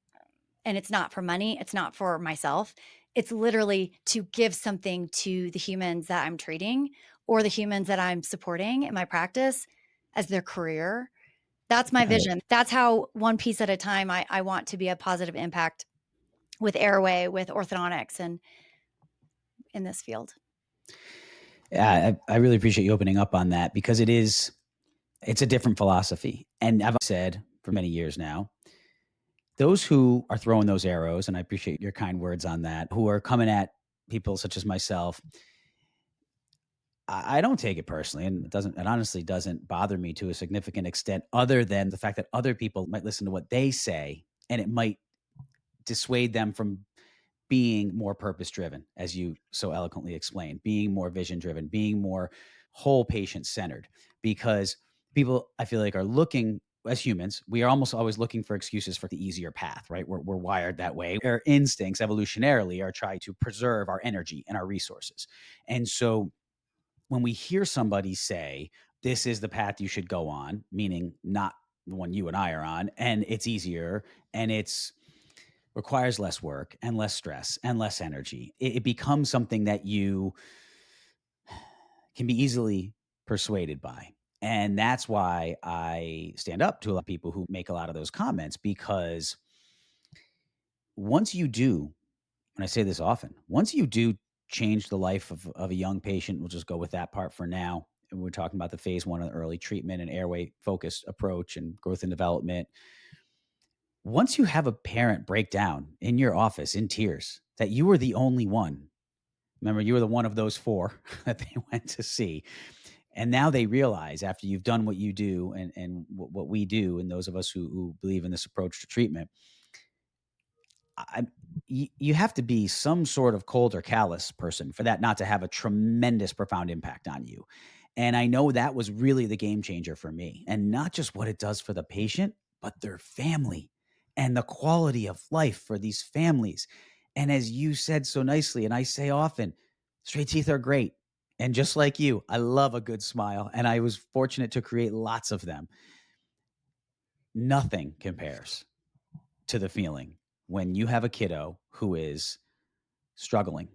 And it's not for money, it's not for myself. It's literally to give something to the humans that I'm treating or the humans that I'm supporting in my practice as their career. That's my Got it. vision. That's how one piece at a time I want to be a positive impact with airway, with orthodontics, and in this field. Yeah, I really appreciate you opening up on that because it's a different philosophy. And I've said for many years now, those who are throwing those arrows, and I appreciate your kind words on that, who are coming at people such as myself, I don't take it personally, and it honestly doesn't bother me to a significant extent, other than the fact that other people might listen to what they say, and it might dissuade them from being more purpose driven, as you so eloquently explained, being more vision driven, being more whole patient centered. Because people, I feel like, are looking, as humans, we are almost always looking for excuses for the easier path, right? We're wired that way. Our instincts evolutionarily are trying to preserve our energy and our resources. And so when we hear somebody say, this is the path you should go on, meaning not the one you and I are on, and it's easier and it's requires less work and less stress and less energy, it becomes something that you can be easily persuaded by. And that's why I stand up to a lot of people who make a lot of those comments, because once you do, and I say this often, once you do change the life of a young patient, we'll just go with that part for now. And we're talking about the phase one of early treatment and airway focused approach and growth and development. Once you have a parent break down in your office in tears that you were the only one, remember, you were the one of those four that they went to see. And now they realize, after you've done what you do and what we do, and those of us who believe in this approach to treatment, you have to be some sort of cold or callous person for that not to have a tremendous, profound impact on you. And I know that was really the game changer for me, and not just what it does for the patient, but their family and the quality of life for these families. And as you said so nicely, and I say often, straight teeth are great. And just like you, I love a good smile, and I was fortunate to create lots of them. Nothing compares to the feeling when you have a kiddo who is struggling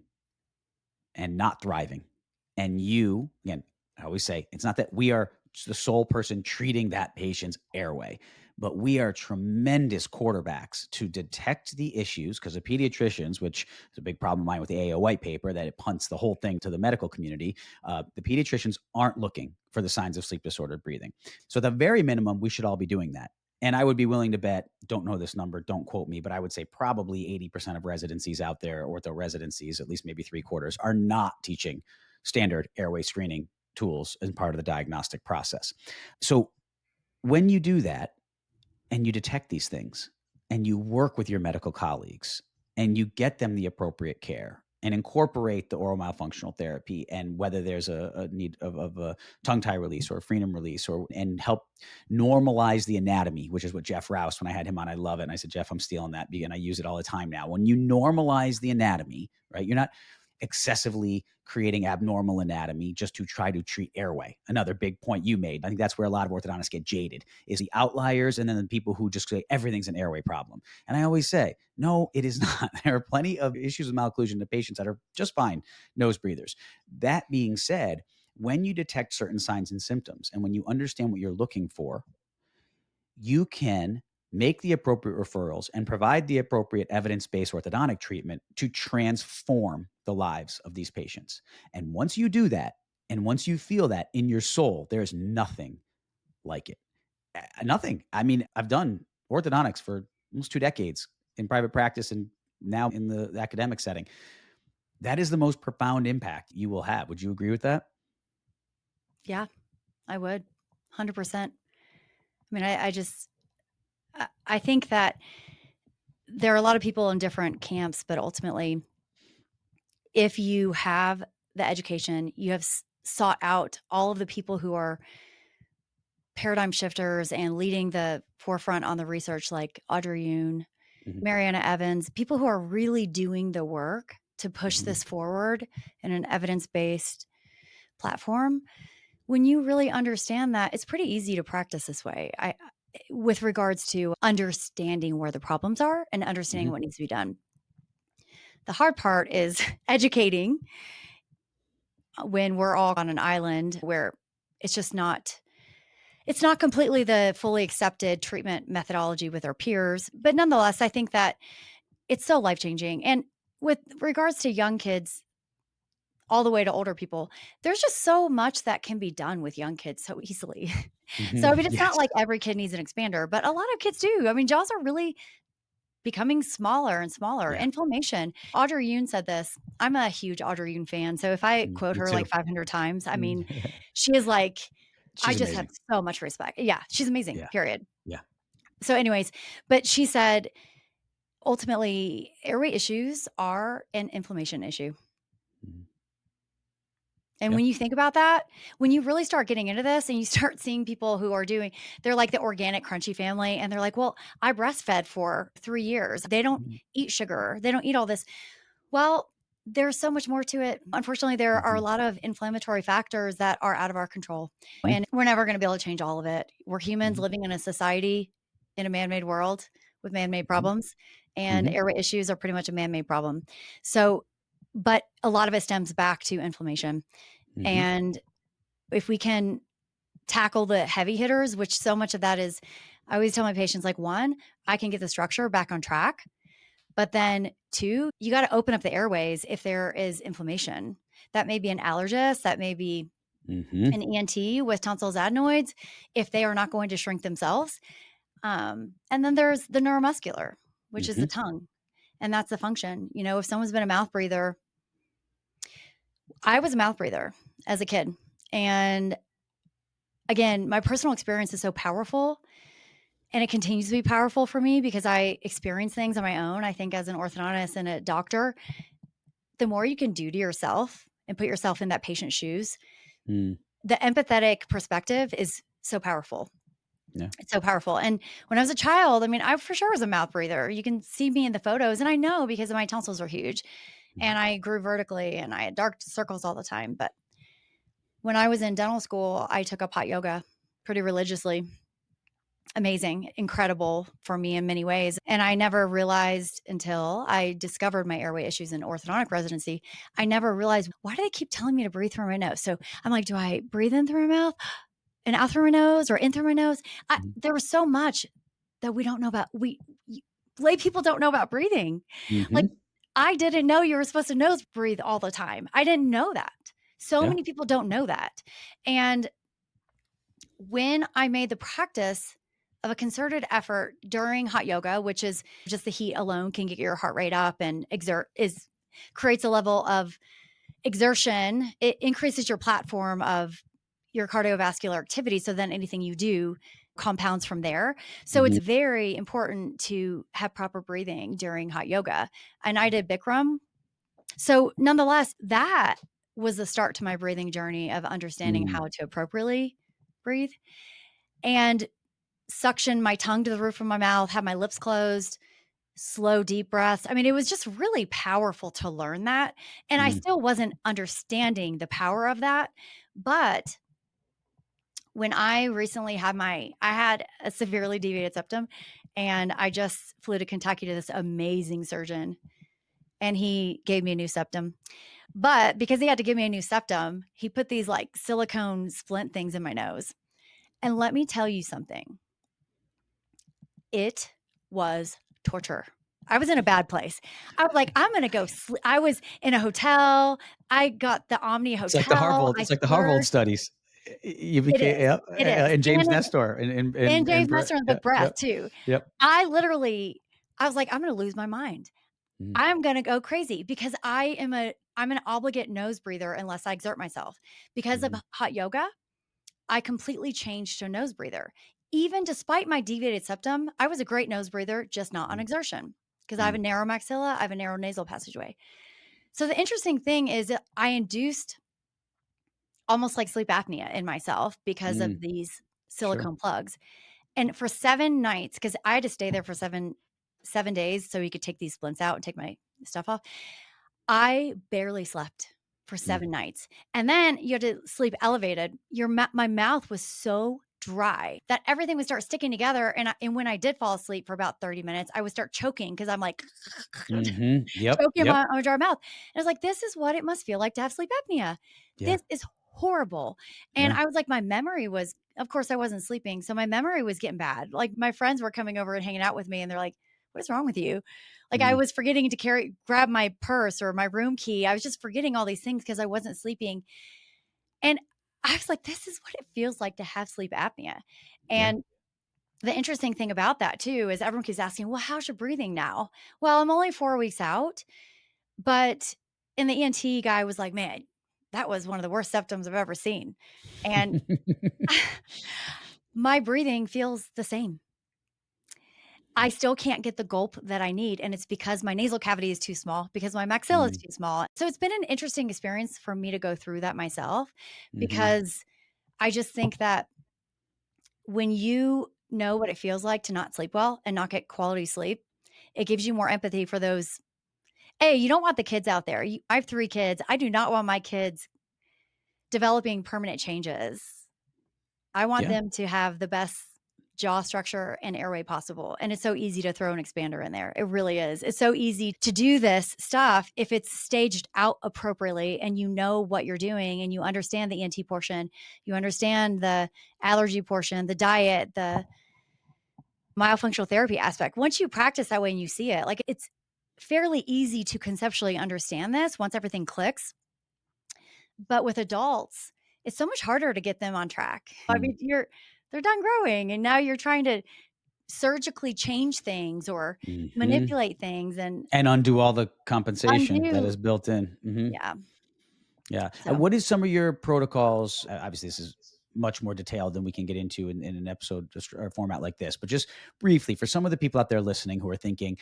and not thriving. And you, again, I always say, it's not that we are the sole person treating that patient's airway, but we are tremendous quarterbacks to detect the issues, because the pediatricians, which is a big problem of mine with the AO white paper, that it punts the whole thing to the medical community. The pediatricians aren't looking for the signs of sleep disordered breathing. So at the very minimum, we should all be doing that. And I would be willing to bet, don't know this number, don't quote me, but I would say probably 80% of residencies out there, ortho residencies, at least maybe three quarters, are not teaching standard airway screening tools as part of the diagnostic process. So when you do that and you detect these things and you work with your medical colleagues and you get them the appropriate care and incorporate the oral myofunctional therapy, and whether there's a need of a tongue tie release or a frenum release, and help normalize the anatomy, which is what Jeff Rouse, when I had him on, I love it. And I said, Jeff, I'm stealing that, and I use it all the time now. When you normalize the anatomy, right, you're not excessively creating abnormal anatomy just to try to treat airway. Another big point you made. I think that's where a lot of orthodontists get jaded, is the outliers and then the people who just say everything's an airway problem. And I always say, no, it is not. There are plenty of issues with malocclusion to patients that are just fine nose breathers. That being said, when you detect certain signs and symptoms and when you understand what you're looking for, you can make the appropriate referrals and provide the appropriate evidence-based orthodontic treatment to transform the lives of these patients. And once you do that, and once you feel that in your soul, there's nothing like it. Nothing. I mean, I've done orthodontics for almost 2 decades in private practice and now in the academic setting. That is the most profound impact you will have. Would you agree with that? Yeah, I would. 100%. I mean, I think that there are a lot of people in different camps, but ultimately, if you have the education, you have sought out all of the people who are paradigm shifters and leading the forefront on the research, like Audrey Yoon, Mhm. Mariana Evans, people who are really doing the work to push Mhm. this forward in an evidence-based platform. When you really understand that, it's pretty easy to practice this way. With regards to understanding where the problems are and understanding Mhm. what needs to be done. The hard part is educating when we're all on an island where it's just not it's not completely the fully accepted treatment methodology with our peers, but nonetheless, I think that it's so life-changing. And with regards to young kids all the way to older people, there's just so much that can be done with young kids so easily. So, I Mhm. mean, it's not Yes. like every kid needs an expander, but a lot of kids do. I mean, jaws are really becoming smaller and smaller. Yeah. Inflammation. Audrey Yoon said this. I'm a huge Audrey Yoon fan. So if I quote Me her like too. 500 times, I mean, Mm. she is like, I She's just have amazing. so much respect. Yeah, she's amazing, Yeah. period. Yeah. So, anyways, but she said ultimately, airway issues are an inflammation issue. Mhm. And Yeah. when you think about that, when you really start getting into this and you start seeing people who are doing, they're like the organic crunchy family, and they're like, well, I breastfed for 3 years. They don't Mhm. eat sugar. They don't eat all this. Well, there's so much more to it. Unfortunately, there are a Mhm. lot of inflammatory factors that are out of our control, Mhm. and we're never going to be able to change all of it. We're humans Mhm. living in a society in a man made world with man made Mhm. problems, and Mhm. airway issues are pretty much a man made problem. So, but a lot of it stems back to inflammation. Mhm. And if we can tackle the heavy hitters, which so much of that is, I always tell my patients, like, one, I can get the structure back on track. But then two, you got to open up the airways if there is inflammation. That may be an allergist, that may be Mhm. an ENT with tonsils adenoids if they are not going to shrink themselves. And then there's the neuromuscular, which is the Mhm. tongue, and that's the function. If someone's been a mouth breather, I was a mouth breather as a kid. And again, my personal experience is so powerful, and it continues to be powerful for me because I experience things on my own. I think as an orthodontist and a doctor, the more you can do to yourself and put yourself in that patient's shoes, Mm. the empathetic perspective is so powerful. Yeah. It's so powerful. And when I was a child, I mean, I for sure was a mouth breather. You can see me in the photos, and I know because my tonsils were huge Mhm. and I grew vertically and I had dark circles all the time. But when I was in dental school, I took up hot yoga pretty religiously. Amazing, incredible for me in many ways. And I never realized until I discovered my airway issues in orthodontic residency. I never realized, why do they keep telling me to breathe through my nose? So I'm like, do I breathe in through my mouth and out through my nose or in through my nose? Mhm. There was so much that we don't know about. Lay people don't know about breathing. Like, Mhm. I didn't know you were supposed to nose breathe all the time. I didn't know that. So Yeah. many people don't know that. And when I made the practice of a concerted effort during hot yoga, which is just the heat alone can get your heart rate up and creates a level of exertion. It increases your platform of your cardiovascular activity. So then anything you do compounds from there. So it's Mhm. very important to have proper breathing during hot yoga. And I did Bikram. So nonetheless, that was the start to my breathing journey of understanding Mm. how to appropriately breathe. And suction my tongue to the roof of my mouth, have my lips closed, slow, deep breaths. I mean, it was just really powerful to learn that. And I Mm. still wasn't understanding the power of that. But when I recently I had a severely deviated septum, and I just flew to Kentucky to this amazing surgeon, and he gave me a new septum. But because he had to give me a new septum, he put these like silicone splint things in my nose. And let me tell you something. It was torture. I was in a bad place. I was like, "I'm gonna go sleep." I was in a hotel. I got the Omni It's like the hotel. Harvold I it's like the Harvold splurged. studies. You It became is. yeah, It is. and James Nestor And and James Brett. Master with Yep, breath yep, too. yep. I was like, "I'm gonna lose my mind. Mm. I'm gonna go crazy because I'm an obligate nose breather unless I exert myself." Because of Mhm. hot yoga, I completely changed to a nose breather. Even despite my deviated septum, I was a great nose breather, just not on Mm. exertion because I have a Mm. narrow maxilla, I have a narrow nasal passageway. So the interesting thing is that I induced almost like sleep apnea in myself because Mm. of these Sure. silicone plugs. And for 7 nights, because I had to stay there for 7 days so he could take these splints out and take my stuff off. I barely slept for Mm. 7 nights, and then you had to sleep elevated. My mouth was so dry that everything would start sticking together, and when I did fall asleep for about 30 minutes, I would start choking because 'cause I'm, like, Mhm. Yep, choking yep. on a dry mouth, and I was like, "This is what it must feel like to have sleep apnea. Yeah, This is horrible," and yeah. I was like, my memory was of course, I wasn't sleeping, so my memory was getting bad. Like, my friends were coming over and hanging out with me, and they're like, "What is wrong with you?" Like, I Mm. was forgetting to grab my purse or my room key. I was just forgetting all these things because I wasn't sleeping, and I was like, "This is what it feels like to have sleep apnea," Yeah. and the interesting thing about that too is everyone keeps asking, "Well, how's your breathing now?" Well, I'm only 4 weeks out, but and the ENT guy was like, "Man, that was one of the worst septums I've ever seen." And my breathing feels the same. I still can't get the gulp that I need, and it's because my nasal cavity is too small, because my maxilla is Mm, too small. So it's been an interesting experience for me to go through that myself, mhm. because I just think that when you know what it feels like to not sleep well and not get quality sleep, it gives you more empathy for those. Hey, you don't want the kids out there. I have 3 kids. I do not want my kids developing permanent changes. I want Yeah. them to have the best jaw structure and airway possible, and it's so easy to throw an expander in there. It really is. It's so easy to do this stuff if it's staged out appropriately and you know what you're doing and you understand the ENT portion, you understand the allergy portion, the diet, the myofunctional therapy aspect. Once you practice that way and you see it, like, it's fairly easy to conceptually understand this once everything clicks. But with adults, it's so much harder to get them on track. I Mm, mean, they're done growing and now you're trying to surgically change things or mhm. manipulate things and And undo all the compensation that undo. is built in. Mhm. Yeah. Yeah. And So, what is some of your protocols? Obviously, this is much more detailed than we can get into in an episode just or format like this. But just briefly, for some of the people out there listening who are thinking,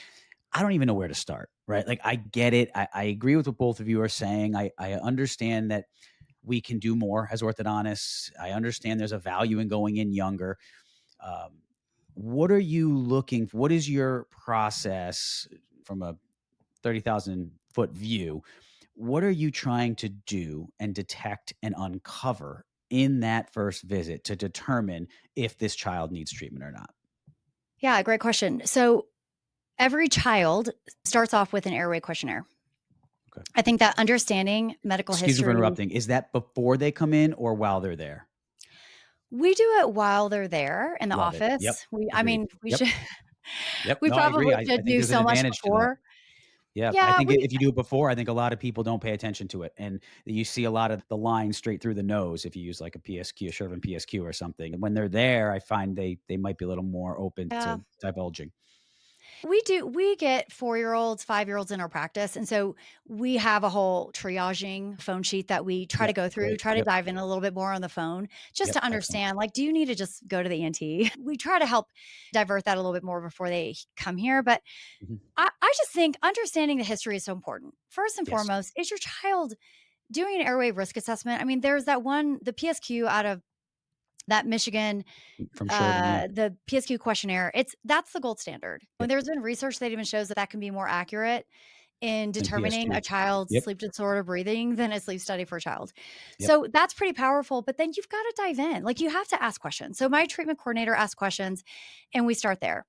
I don't even know where to start, right? Like, I get it. I agree with what both of you are saying. I understand that we can do more as orthodontists. I understand there's a value in going in younger. Um, what are you looking for? What is your process from a 30,000-foot view? What are you trying to do and detect and uncover in that first visit to determine if this child needs treatment or not? yeah, great question. So, every child starts off with an airway questionnaire. Okay. I think that understanding medical Excuse me for history. interrupting. Is that before they come in or while they're there? We do it while they're there in the Love it. Yep. office. I Agreed. mean, we Yep. should Yep. we No, I agree. probably I should think do there's an so much advantage to that. before. Yeah, I Yeah, think we if you do it before, I think a lot of people don't pay attention to it, and you see a lot of the line straight through the nose if you use like a PSQ, a Sherwin PSQ or something. And when they're there, I find they might be a little more open yeah. to divulging. We get 4-year-olds, 5-year-olds in our practice, and so we have a whole triaging phone sheet that we try to Yep, go through, great. try to Yep, dive in a little bit more on the phone just yep, to excellent. understand, like, do you need to just go to the ENT? We try to help divert that a little bit more before they come here, but Mhm. I just think understanding the history is so important. First and Yes, foremost, is your child doing an airway risk assessment? I mean, there's that one, the PSQ out of that Michigan, from Sherwin, yeah. the PSQ questionnaire, that's the gold standard. When Yep, there's been research that even shows that that can be more accurate in and determining a PSQ. child's Yep, sleep disorder breathing than a sleep study for a child. yep. So that's pretty powerful, but then you've got to dive in. Like, you have to ask questions. So my treatment coordinator asks questions and we start there.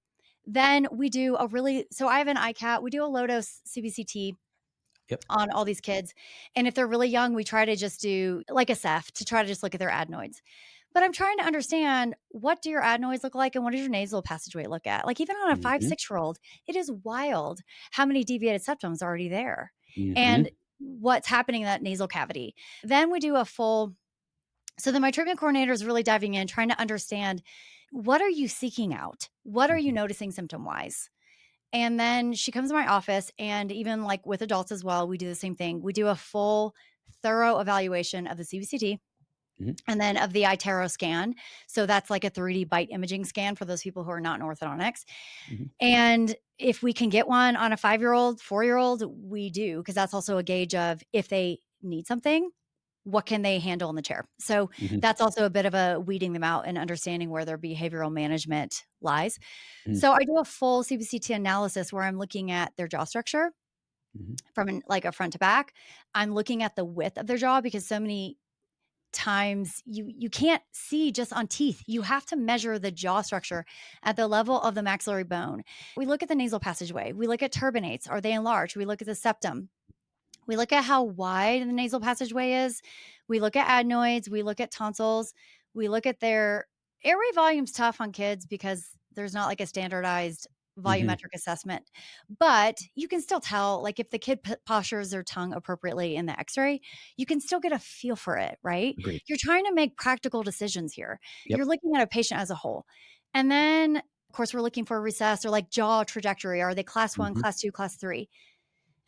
Then we do so I have an ICAT, we do a low dose CBCT Yep. on all these kids. And if they're really young, we try to just do like a Ceph to try to just look at their adenoids. But I'm trying to understand, what do your adenoids look like and what does your nasal passageway look at? Like, even on a 5, Mhm, 6-year old, it is wild how many deviated septums are already there and mhm, what's happening in that nasal cavity. Then we do a full so then my treatment coordinator is really diving in, trying to understand, what are you seeking out? What are you mhm, noticing symptom wise? And then she comes to my office, and even like with adults as well, we do the same thing. We do a full, thorough evaluation of the CBCT mhm, and then of the iTero scan. So that's like a 3D bite imaging scan for those people who are not in orthodontics. mhm, And if we can get one on a 5-year-old, 4-year-old, we do, because that's also a gauge of, if they need something, what can they handle in the chair? So mhm, that's also a bit of a weeding them out and understanding where their behavioral management lies. mhm, So I do a full CBCT analysis where I'm looking at their jaw structure mhm, from like a front to back. I'm looking at the width of their jaw, because so many times you can't see just on teeth. You have to measure the jaw structure at the level of the maxillary bone. We look at the nasal passageway. We look at turbinates. Are they enlarged? We look at the septum. We look at how wide the nasal passageway is. We look at adenoids. We look at tonsils. We look at their airway volume's tough on kids because there's not like a standardized mhm. volumetric assessment. But you can still tell, like, if the kid postures their tongue appropriately in the x-ray, you can still get a feel for it, right? Agreed. You're trying to make practical decisions here. You're Yep. looking at a patient as a whole. And then, of course, we're looking for recess or like jaw trajectory. Are they class 1, Mhm, class 2, class 3?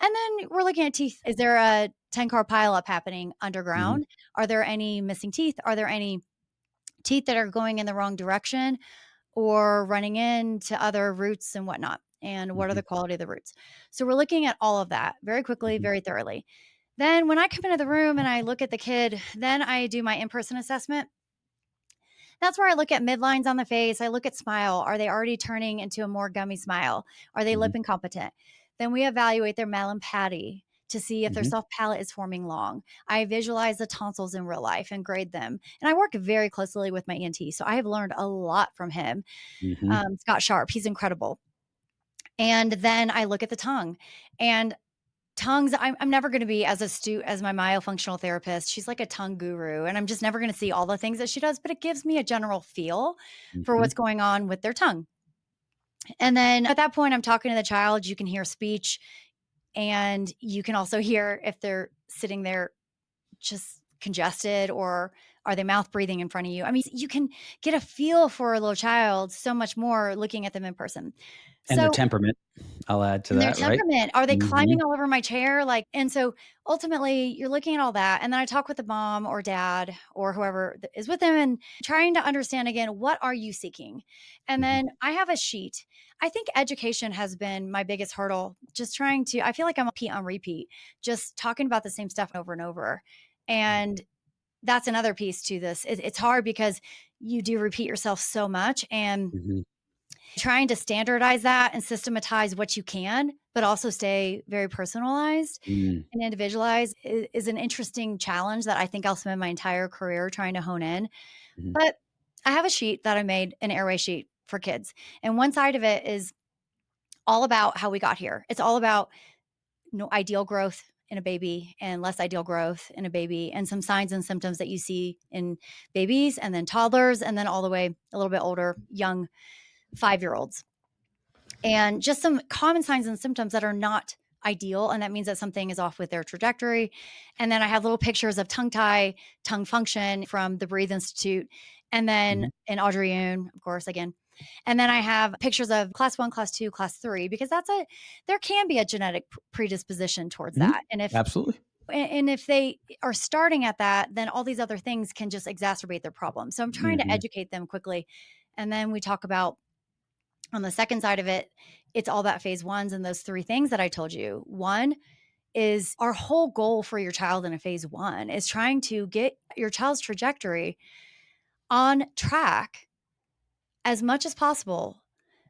And then we're looking at teeth. Is there a 10-car pileup happening mhm, underground? Are there any missing teeth? Are there any teeth that are going in the wrong direction? or running into other roots and whatnot. And what are Mhm, the quality of the roots? So we're looking at all of that very quickly, mhm, very thoroughly. Then when I come into the room and I look at the kid, then I do my in-person assessment. That's where I look at midlines on the face. I look at smile. Are they already turning into a more gummy smile? Are they mhm, lip incompetent? Then we evaluate their malampati to see if their mhm, soft palate is forming long. I visualize the tonsils in real life and grade them. And I work very closely with my ENT. So I have learned a lot from him. mhm. Scott Sharp, he's incredible. And then I look at the tongue and tongues. I'm never going to be as astute as my myofunctional therapist. She's like a tongue guru, and I'm just never going to see all the things that she does, but it gives me a general feel for Mhm, what's going on with their tongue. And then at that point, I'm talking to the child. You can hear speech, and you can also hear if they're sitting there just congested or are they mouth breathing in front of you. I mean, you can get a feel for a little child so much more looking at them in person. And their So temperament, I'll add to and their that, right? temperament, are they climbing Mhm, all over my chair? Like, and so ultimately you're looking at all that. And then I talk with the mom or dad or whoever is with them and trying to understand again, what are you seeking? And mhm, then I have a sheet. I think education has been my biggest hurdle. Just trying to, I feel like I'm on repeat, just talking about the same stuff over and over. And that's another piece to this. It's hard because you do repeat yourself so much. And mhm, trying to standardize that and systematize what you can, but also stay very personalized mm, and individualized is an interesting challenge that I think I'll spend my entire career trying to hone in. mhm, But I have a sheet that I made, an airway sheet for kids. And one side of it is all about how we got here. It's all about ideal growth in a baby and less ideal growth in a baby and some signs and symptoms that you see in babies and then toddlers and then all the way a little bit older, young 5-year olds. And just some common signs and symptoms that are not ideal. And that means that something is off with their trajectory. And then I have little pictures of tongue tie, tongue function from the Breathe Institute. And then mhm, in Audrey Yoon, of course, again. And then I have pictures of class one, class two, class three, because there can be a genetic predisposition towards mhm. that. Absolutely. And if they are starting at that, then all these other things can just exacerbate their problem. So I'm trying to Mhm, educate them quickly. And then we talk about on the second side of it, it's all about phase ones and those three things that I told you. One is our whole goal for your child in a phase one is trying to get your child's trajectory on track as much as possible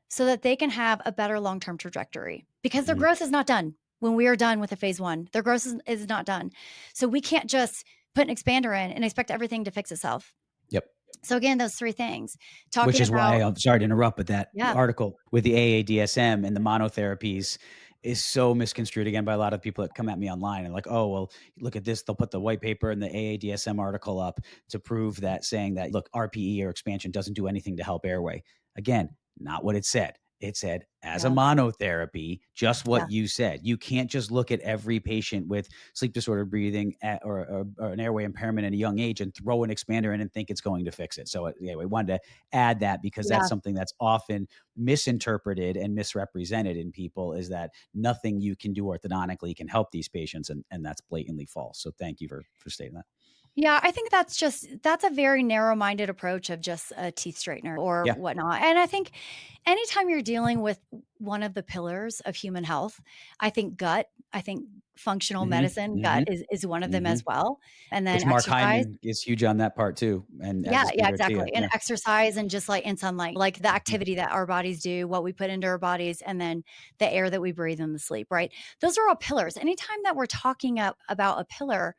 so that they can have a better long term trajectory because their mhm. growth is not done when we are done with a phase one. Their growth is not done. So we can't just put an expander in and expect everything to fix itself. Yep. So, again, those three things Which talking is why about, I'm sorry to interrupt, but that yeah, article with the AADSM and the monotherapies is so misconstrued again by a lot of people that come at me online and like, oh, well, look at this. They'll put the white paper and the AADSM article up to prove that saying that, look, RPE or expansion doesn't do anything to help airway. Again, not what it said. It said as a yeah, monotherapy, just yeah, what you said. You can't just look at every patient with sleep disordered breathing or an airway impairment at a young age and throw an expander in and think it's going to fix it. So, yeah, we wanted to add that because that's yeah. something that's often misinterpreted and misrepresented in people is that nothing you can do orthodontically can help these patients, and that's blatantly false. So thank you for stating that. Yeah, I think that's a very narrow-minded approach of just a teeth straightener or Yeah. whatnot, and I think anytime you're dealing with one of the pillars of human health, I think functional Hmm. medicine, gut Hmm. is one of them Hmm. as well, and then Which Mark exercise. Hyman is huge on that part too, and as Yeah, a yeah, speaker too. exactly, and Yeah. exercise and just, like, in sunlight, like, the Hmm. activity that our bodies do, what we put into our bodies, and then the air that we breathe in the sleep, right? Those are all pillars. Anytime that we're talking about a pillar,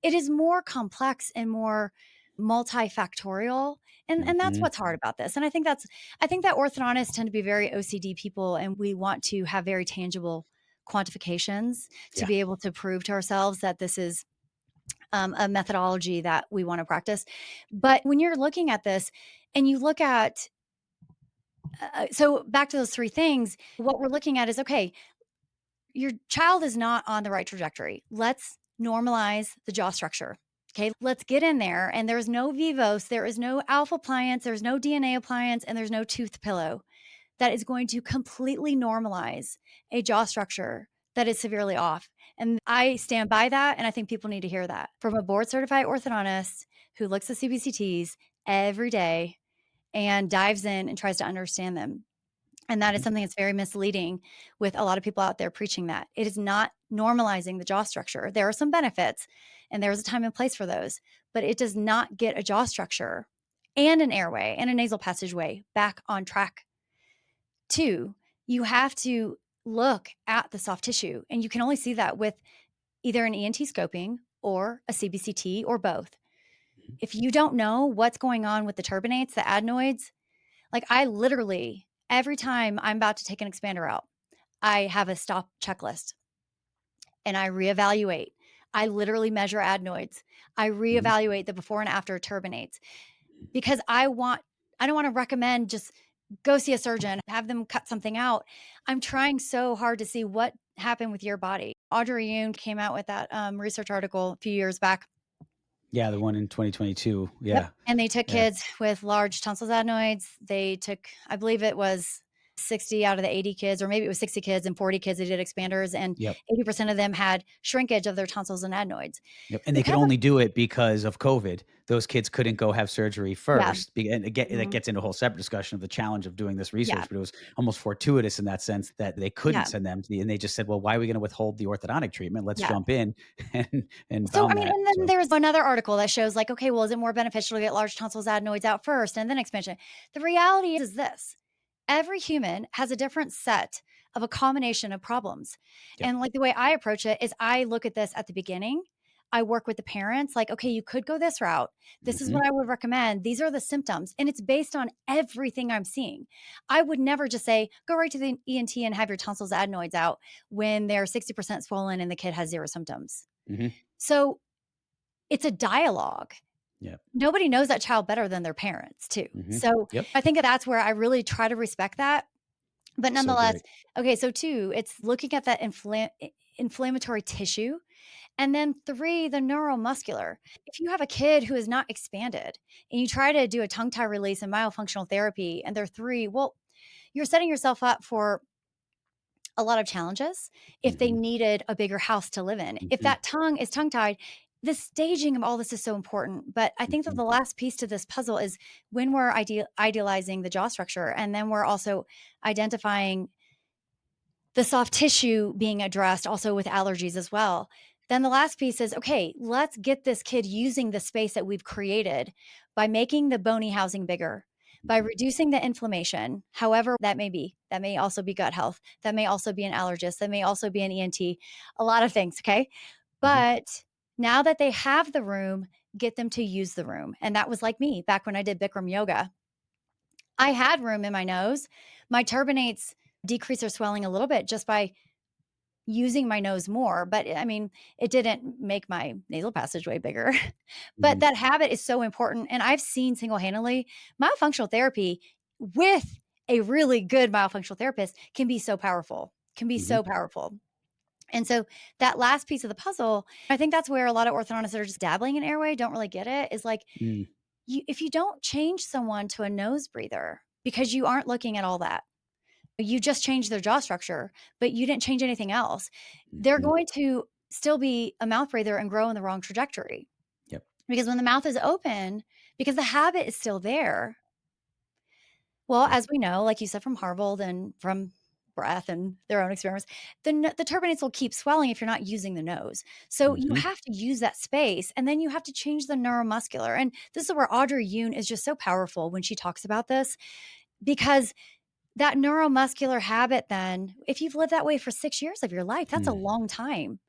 it is more complex and more multifactorial, and that's Hmm. what's hard about this, and I think that orthodontists tend to be very OCD people, and we want to have very tangible quantifications to Yeah. be able to prove to ourselves that this is, a methodology that we wanna practice, but when you're looking at this and you look at so back to those 3 things, what we're looking at is, okay, your child is not on the right trajectory. Let's normalize the jaw structure. Okay, let's get in there. And there's no Vivos, there is no alpha appliance, there's no DNA appliance, and there's no tooth pillow that is going to completely normalize a jaw structure that is severely off. And I stand by that. And I think people need to hear that from a board certified orthodontist who looks at CBCTs every day and dives in and tries to understand them. And that is Mhm. something that's very misleading with a lot of people out there preaching that. It is not normalizing the jaw structure. There are some benefits, and there's a time and place for those, but it does not get a jaw structure and an airway and a nasal passageway back on track. Two, you have to look at the soft tissue, and you can only see that with either an ENT scoping or a CBCT or both. Mhm. If you don't know what's going on with the turbinates, the adenoids, like I literally, every time I'm about to take an expander out, I have a stop checklist and I reevaluate. I literally measure adenoids. I Mhm. reevaluate the before and after turbinates because I don't want to recommend just go see a surgeon, have them cut something out. I'm trying so hard to see what happened with your body. Audrey Yoon came out with that research article a few years back. Yeah, the one in 2022. Yep. Yeah. And they took Yeah. kids with large tonsil adenoids. They took, I believe it was 60 out of the 80 kids, or maybe it was 60 kids and 40 kids they did expanders, and Yep. 80% of them had shrinkage of their tonsils and adenoids. Yep, and they could Because of only do it because of COVID. Those kids couldn't go have surgery yeah. first, be and again, that Mhm. gets into a whole separate discussion of the challenge of doing this Yeah. research, but it was almost fortuitous in that sense that they couldn't Yeah. send them to the and they just said, "Well, why are we gonna withhold the orthodontic treatment? Let's Yeah. jump in," and So, I found mean, that, and then so there's another article that shows like, okay, well, is it more beneficial to get large tonsils adenoids out first and then expansion? The reality is this. Every human has a different set of a combination of problems. Yep. And like the way I approach it is I look at this at the beginning. I work with the parents like, okay, you could go this route. This is Mhm, what I would recommend. These are the symptoms. And it's based on everything I'm seeing. I would never just say, go right to the ENT and have your tonsils adenoids out when they're 60% swollen and the kid has zero symptoms. mhm, So it's a dialogue. yep, Nobody knows that child better than their parents, too. mhm, So yep, I think that's where I really try to respect that. But so nonetheless, great. okay, so 2, it's looking at that inflammatory tissue, and then 3, the neuromuscular. If you have a kid who is not expanded and you try to do a tongue tie release and myofunctional therapy and they're 3, well, you're setting yourself up for a lot of challenges if they Mhm, needed a bigger house to live in. If mhm, that tongue is tongue tied, the staging of all this is so important. But I think that mhm, the last piece to this puzzle is when we're idealizing the jaw structure, and then we're also identifying the soft tissue being addressed also with allergies as well. Then the last piece is okay, let's get this kid using the space that we've created by making the bony housing bigger, by mhm, reducing the inflammation, however that may be. That may also be gut health. That may also be an allergist. That may also be an ENT, a lot of things. Okay. mhm, But now that they have the room, get them to use the room. And that was like me back when I did Bikram yoga. I had room in my nose. My turbinates decrease their swelling a little bit just by using my nose more, but I mean, it didn't make my nasal passageway bigger. But mhm, that habit is so important, and I've seen single-handedly myofunctional therapy with a really good myofunctional therapist can be so powerful, can be mhm, so powerful. And so that last piece of the puzzle, I think that's where a lot of orthodontists that are just dabbling in airway don't really get it, is like, mm, you if you don't change someone to a nose breather because you aren't looking at all that, you just changed their jaw structure, but you didn't change anything else. They're mhm, going to still be a mouth breather and grow in the wrong trajectory. yep, Because when the mouth is open, because the habit is still there, well, yep, as we know, like you said from Harvard and from breath and their own experiments, the turbinates will keep swelling if you're not using the nose. So you mhm, have to use that space, and then you have to change the neuromuscular. And this is where Audrey Yoon is just so powerful when she talks about this, because that neuromuscular habit then, if you've lived that way for 6 years of your life, that's a mm, long time.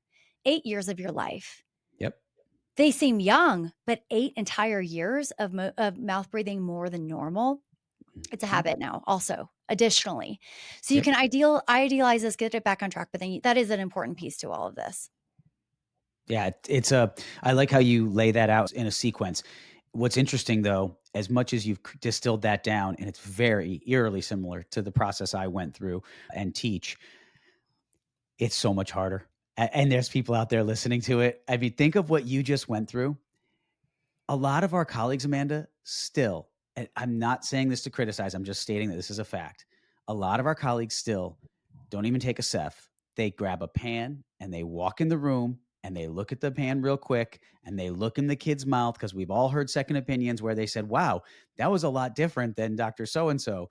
8 years of your life. yep, They seem young, but 8 entire years of mouth breathing more than normal, it's a mhm, habit now also, additionally. So you yep. can idealize this, get it back on track, but then that is an important piece to all of this. Yeah, it's a I like how you lay that out in a sequence. What's interesting though, as much as you've distilled that down, and it's very eerily similar to the process I went through and teach, it's so much harder. And there's people out there listening to it. I mean, think of what you just went through. A lot of our colleagues, Amanda, still, and I'm not saying this to criticize, I'm just stating that this is a fact. A lot of our colleagues still don't even take a Ceph. They grab a pan and they walk in the room and they look at the pan real quick and they look in the kid's mouth because we've all heard second opinions where they said, wow, that was a lot different than Dr. So and so.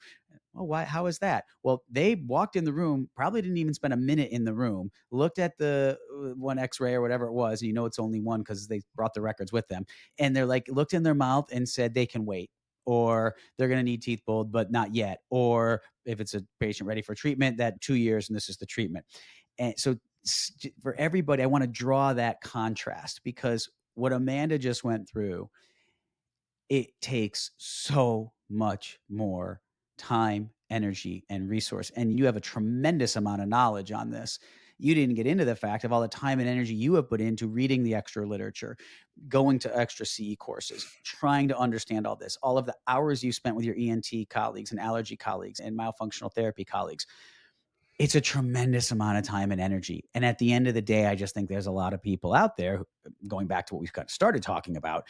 Oh, why? How is that? Well, they walked in the room, probably didn't even spend a minute in the room, looked at the one X-ray or whatever it was. And you know, it's only one because they brought the records with them. And they're like, looked in their mouth and said they can wait, or they're going to need teeth pulled, but not yet. Or if it's a patient ready for treatment, that 2 years and this is the treatment. And so for everybody, I want to draw that contrast because what Amanda just went through, it takes so much more time, energy, and resource. And you have a tremendous amount of knowledge on this. You didn't get into the fact of all the time and energy you have put into reading the extra literature, going to extra CE courses, trying to understand all this, all of the hours you spent with your ENT colleagues and allergy colleagues and myofunctional therapy colleagues. It's a tremendous amount of time and energy. And at the end of the day, I just think there's a lot of people out there, going back to what we've kind of started talking about,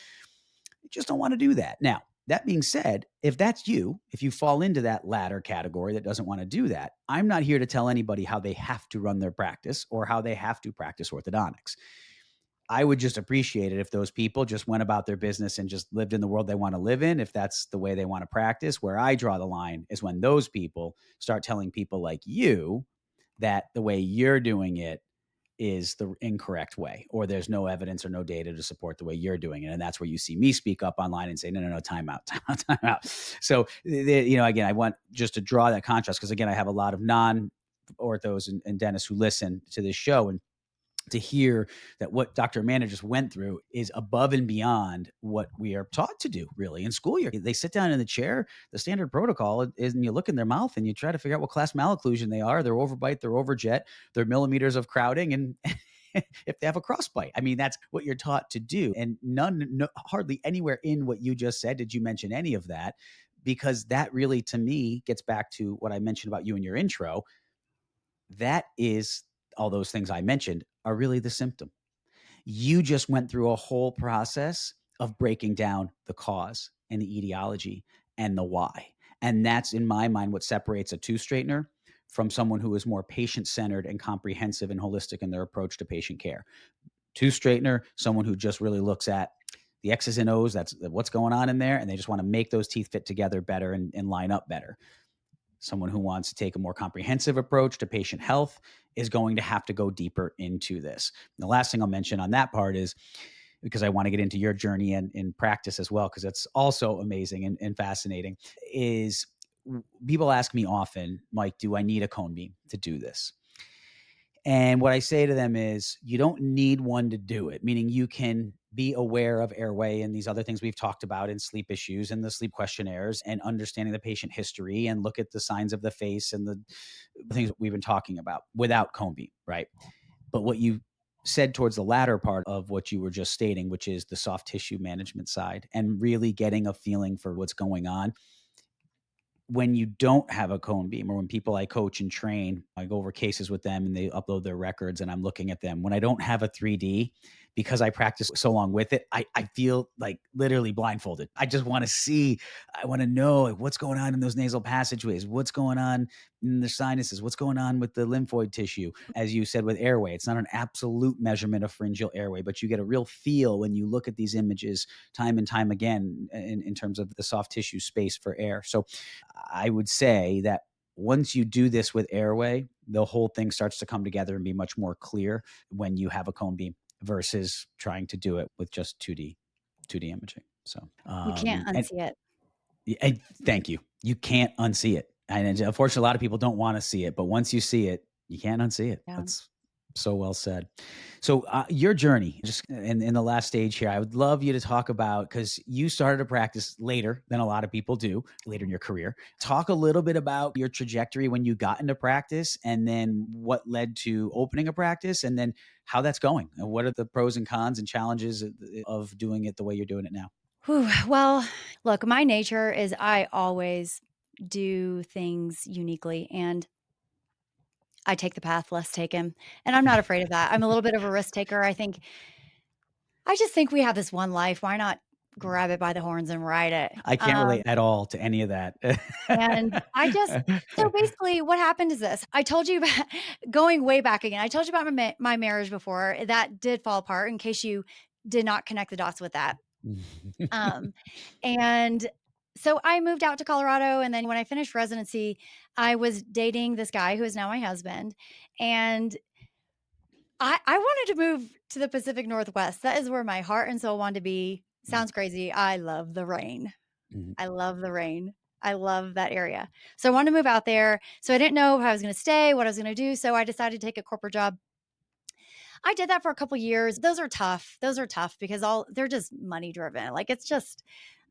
just don't want to do that. Now, that being said, if that's you, if you fall into that latter category that doesn't want to do that, I'm not here to tell anybody how they have to run their practice or how they have to practice orthodontics. I would just appreciate it if those people just went about their business and just lived in the world they want to live in, if that's the way they want to practice. Where I draw the line is when those people start telling people like you that the way you're doing it is the incorrect way, or there's no evidence or no data to support the way you're doing it. And that's where you see me speak up online and say, no, no, no, time out, time out, time out. So, again, I want just to draw that contrast because, again, I have a lot of non orthos and dentists who listen to this show, and to hear that what Dr. Amanda just went through is above and beyond what we are taught to do really in school year. They sit down in the chair, the standard protocol is, and you look in their mouth and you try to figure out what class malocclusion they are. They're overbite, they're overjet, they're millimeters of crowding, and if they have a crossbite. I mean, that's what you're taught to do. And hardly anywhere in what you just said did you mention any of that, because that really, to me, gets back to what I mentioned about you in your intro. That is, all those things I mentioned are really the symptom. You just went through a whole process of breaking down the cause and the etiology and the why. And that's, in my mind, what separates a tooth straightener from someone who is more patient centered and comprehensive and holistic in their approach to patient care. Tooth straightener, someone who just really looks at the X's and O's, that's what's going on in there, and they just want to make those teeth fit together better and line up better. Someone who wants to take a more comprehensive approach to patient health is going to have to go deeper into this. And the last thing I'll mention on that part is, because I want to get into your journey and in practice as well, because it's also amazing and fascinating, is people ask me often, Mike, do I need a cone beam to do this? And what I say to them is, you don't need one to do it, meaning you can be aware of airway and these other things we've talked about in sleep issues and the sleep questionnaires and understanding the patient history and look at the signs of the face and the things we've been talking about without cone beam, right? But what you said towards the latter part of what you were just stating, which is the soft tissue management side and really getting a feeling for what's going on, when you don't have a cone beam, or when people I coach and train, I go over cases with them and they upload their records and I'm looking at them. When I don't have a 3D, because I practice so long with it, I feel like literally blindfolded. I just want to see, I want to know like, what's going on in those nasal passageways, what's going on in the sinuses, what's going on with the lymphoid tissue. As you said with airway, it's not an absolute measurement of pharyngeal airway, but you get a real feel when you look at these images time and time again in terms of the soft tissue space for air. So I would say that once you do this with airway, the whole thing starts to come together and be much more clear when you have a cone beam versus trying to do it with just 2D imaging. So, You can't unsee it. and thank you. You can't unsee it. And unfortunately, a lot of people don't want to see it, but once you see it, you can't unsee it. Yeah. That's so well said. So, your journey, just in the last stage here, I would love you to talk about, because you started to practice later than a lot of people do, later in your career. Talk a little bit about your trajectory when you got into practice, and then what led to opening a practice, and then how that's going, and what are the pros and cons and challenges of doing it the way you're doing it now. Whew. Well, look, my nature is I always do things uniquely and I take the path less taken. And I'm not afraid of that. I'm a little bit of a risk taker. I just think we have this one life. Why not grab it by the horns and ride it. I can't relate at all to any of that. And I just so basically what happened is this. I told you about going way back again. I told you about my marriage before. That did fall apart in case you did not connect the dots with that. Um, and so I moved out to Colorado, and then when I finished residency, I was dating this guy who is now my husband, and I wanted to move to the Pacific Northwest. That is where my heart and soul wanted to be. Sounds crazy. I love the rain. Mhm. I love the rain. I love that area. So I wanted to move out there. So I didn't know if I was going to stay, what I was going to do. So I decided to take a corporate job. I did that for a couple years. Those are tough. Those are tough because they're just money driven. Like it's just,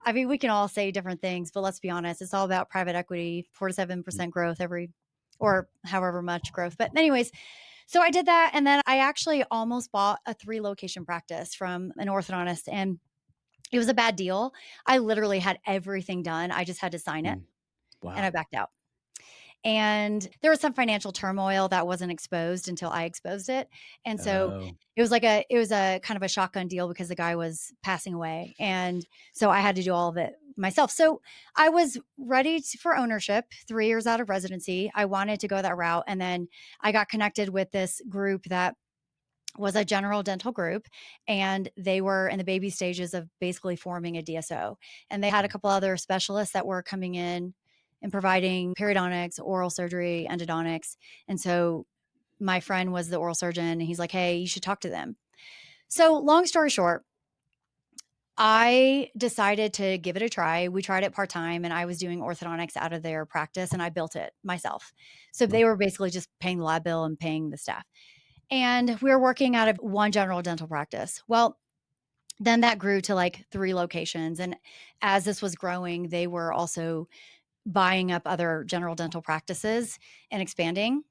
I mean, we can all say different things, but let's be honest, it's all about private equity, 4 to 7% growth or however much growth. But anyways, so I did that. And then I actually almost bought a 3-location practice from an orthodontist, and it was a bad deal. I literally had everything done. I just had to sign it, Mm. and I Wow. backed out. And there was some financial turmoil that wasn't exposed until I exposed it. And so Oh. it was a kind of a shotgun deal because the guy was passing away. And so I had to do all of it myself. So I was ready for ownership 3 years out of residency. I wanted to go that route. And then I got connected with this group that was a general dental group, and they were in the baby stages of basically forming a DSO. And they had a couple other specialists that were coming in and providing periodontics, oral surgery, endodontics. And so my friend was the oral surgeon, and he's like, "Hey, you should talk to them." So long story short, I decided to give it a try. We tried it part-time, and I was doing orthodontics out of their practice, and I built it myself. So Well, they were basically just paying the lab bill and paying the staff. And we were working out of one general dental practice. Well, then that grew to like 3 locations. And as this was growing, they were also buying up other general dental practices and expanding.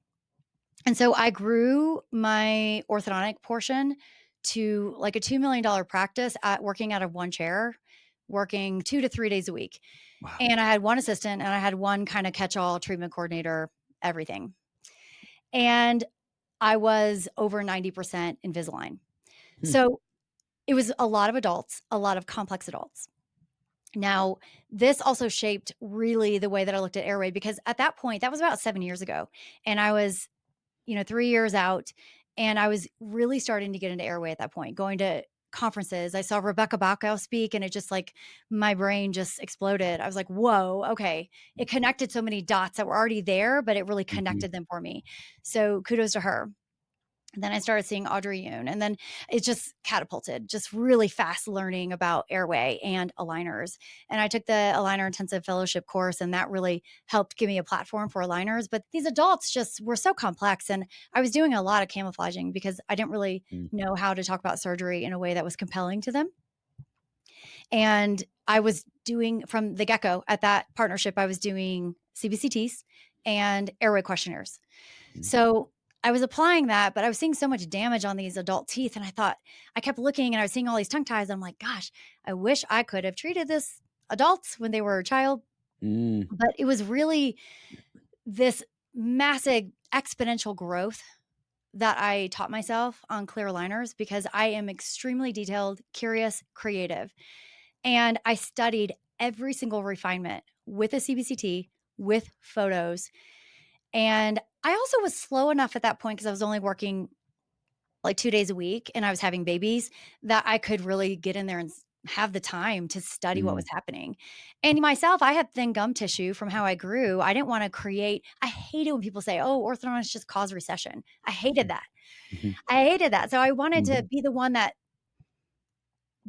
And so I grew my orthodontic portion to like a $2 million practice at working out of one chair, working 2 to 3 days a week. wow. And I had one assistant, and I had one kind of catch all treatment coordinator, everything. And I was over 90% Invisalign. Hmm. So it was a lot of adults, a lot of complex adults. Now, this also shaped really the way that I looked at airway, because at that point, that was about 7 years ago. And I was, 3 years out, and I was really starting to get into airway at that point, going to conferences. I saw Rebecca Bacco speak, and it just like my brain just exploded. I was like, whoa, okay. It connected so many dots that were already there, but it really Mhm. connected them for me. So kudos to her. Then I started seeing Audrey Yoon, and then it just catapulted, just really fast learning about airway and aligners. And I took the aligner intensive fellowship course, and that really helped give me a platform for aligners. But these adults just were so complex, and I was doing a lot of camouflaging because I didn't really Mm. know how to talk about surgery in a way that was compelling to them. And I was doing from the get go at that partnership, I was doing CBCTs and airway questionnaires. Mm. So I was applying that, but I was seeing so much damage on these adult teeth. And I thought, I kept looking, and I was seeing all these tongue ties. I'm like, gosh, I wish I could have treated this adults when they were a child. Mm. But it was really this massive exponential growth that I taught myself on clear aligners because I am extremely detailed, curious, creative. And I studied every single refinement with a CBCT, with photos. And I also was slow enough at that point because I was only working like 2 days a week, and I was having babies, that I could really get in there and have the time to study what was Mm. happening. And myself, I had thin gum tissue from how I grew. I didn't want to create, I hate it when people say, oh, orthodontics just cause recession. I hated that. Mhm. I hated that. So I wanted to Mhm. be the one that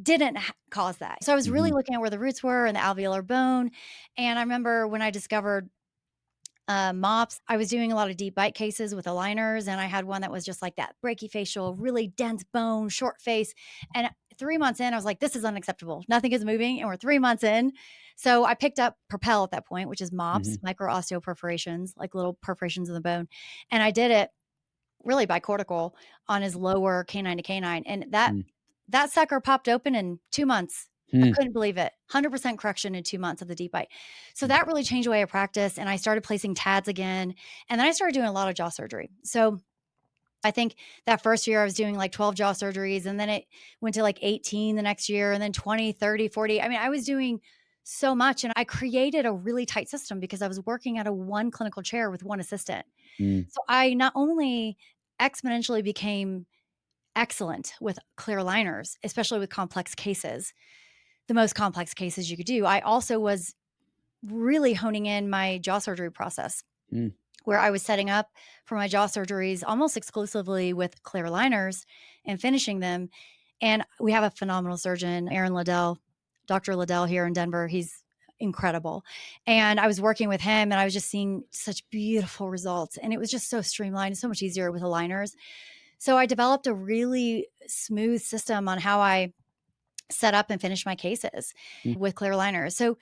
didn't cause that. So I was really Mhm. looking at where the roots were and the alveolar bone. And I remember when I discovered mops, I was doing a lot of deep bite cases with aligners, and I had one that was just like that brachyfacial, really dense bone, short face. And 3 months in, I was like, this is unacceptable. Nothing is moving. And we're 3 months in. So I picked up Propel at that point, which is mops, Mhm. micro osteoperforations, like little perforations in the bone. And I did it really by cortical on his lower canine to canine. And that Mm. that sucker popped open in 2 months. I Hmm. couldn't believe it. 100% correction in 2 months of the deep bite. So Mm. that really changed the way I practice. And I started placing TADs again. And then I started doing a lot of jaw surgery. So I think that first year I was doing like 12 jaw surgeries, and then it went to like 18 the next year, and then 20, 30, 40. I mean, I was doing so much, and I created a really tight system because I was working out of one clinical chair with one assistant. Mm, So I not only exponentially became excellent with clear aligners, especially with complex cases, the most complex cases you could do. I also was really honing in my jaw surgery process, mm, where I was setting up for my jaw surgeries almost exclusively with clear aligners and finishing them. And we have a phenomenal surgeon, Aaron Liddell, Dr. Liddell here in Denver. He's incredible. And I was working with him, and I was just seeing such beautiful results. And it was just so streamlined, so much easier with aligners. So I developed a really smooth system on how I set up and finish my cases mm, with clear aligners. So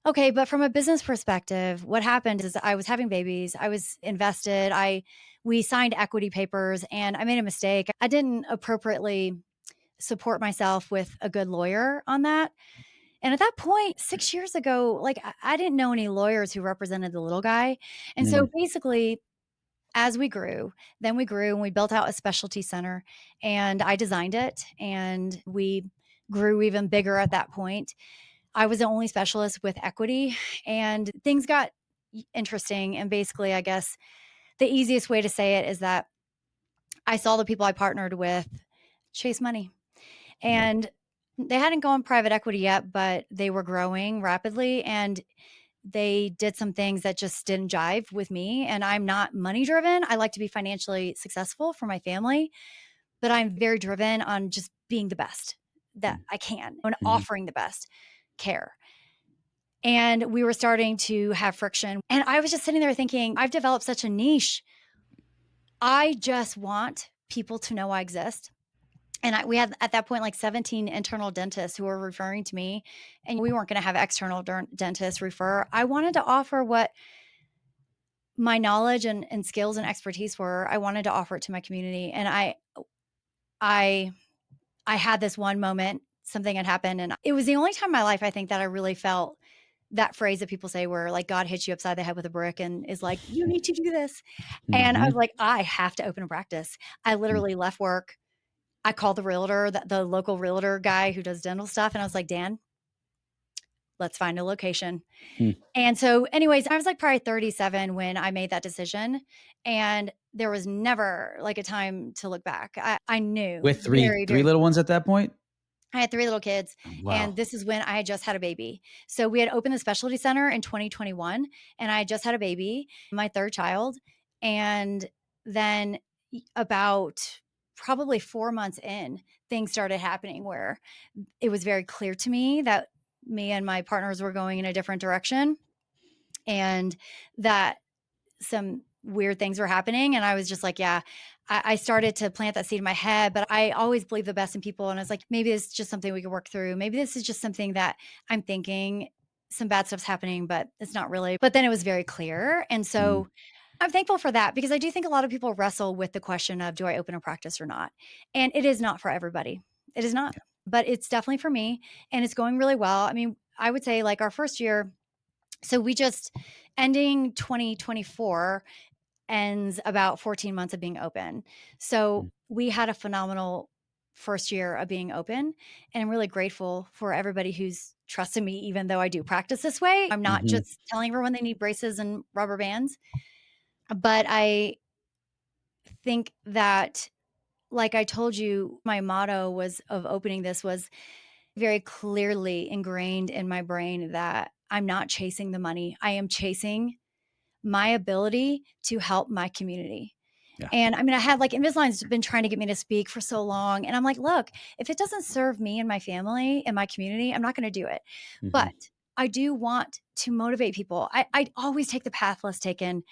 okay, but from a business perspective, what happened is I was having babies. I was invested. We signed equity papers, and I made a mistake. I didn't appropriately support myself with a good lawyer on that. And at that point, 6 years ago, like I didn't know any lawyers who represented the little guy. And so mm, basically, as we grew, then we grew and we built out a specialty center, and I designed it, and we grew even bigger at that point. I was the only specialist with equity, and things got interesting. And basically, I guess the easiest way to say it is that I saw the people I partnered with chase money, mm, and they hadn't gone private equity yet, but they were growing rapidly, and they did some things that just didn't jive with me. And I'm not money driven. I like to be financially successful for my family, but I'm very driven on just being the best that mm, I can and mhm. offering the best care. And we were starting to have friction. And I was just sitting there thinking, I've developed such a niche. I just want people to know I exist. And we had at that point like 17 internal dentists who were referring to me, and we weren't going to have external dentists refer. I wanted to offer what my knowledge and skills and expertise were. I wanted to offer it to my community. And I, I had this one moment, something had happened, and it was the only time in my life, I think, that I really felt that phrase that people say where like God hits you upside the head with a brick and is like, you need to do this. And I was Mhm, like, I have to open a practice. I mm, literally left work. I called the realtor, the local realtor guy who does dental stuff. And I was like, Dan, let's find a location. mm. And so, anyways, I was like probably 37 when I made that decision. And there was never like a time to look back. I knew With very, three very. little ones at that point? I had 3 little kids, Wow. and this is when I had just had a baby. So we had opened the specialty center in 2021, and I had just had a baby, my 3rd child. And then about probably 4 months in, things started happening where it was very clear to me that me and my partners were going in a different direction, and that some weird things were happening. And I was just like, yeah, I started to plant that seed in my head, but I always believe the best in people. And I was like, maybe it's just something we could work through. Maybe this is just something that I'm thinking some bad stuff's happening, but it's not really. But then it was very clear. And Mm, so I'm thankful for that, because I do think a lot of people wrestle with the question of, do I open a practice or not? And it is not for everybody. It is not, yeah. but it's definitely for me, and it's going really well. I mean, I would say like our first year, so we just ending 2024 ends about 14 months of being open. So Mm, we had a phenomenal first year of being open. And I'm really grateful for everybody who's trusted me, even though I do practice this way. I'm not mhm, just telling everyone they need braces and rubber bands, but I think that, like I told you, my motto was of opening this was very clearly ingrained in my brain that I'm not chasing the money. I am chasing my ability to help my community. yeah. And I mean, I had like Invisalign's been trying to get me to speak for so long. And I'm like, look, if it doesn't serve me and my family and my community, I'm not going to do it. Mhm, But I do want to motivate people. I always take the path less taken.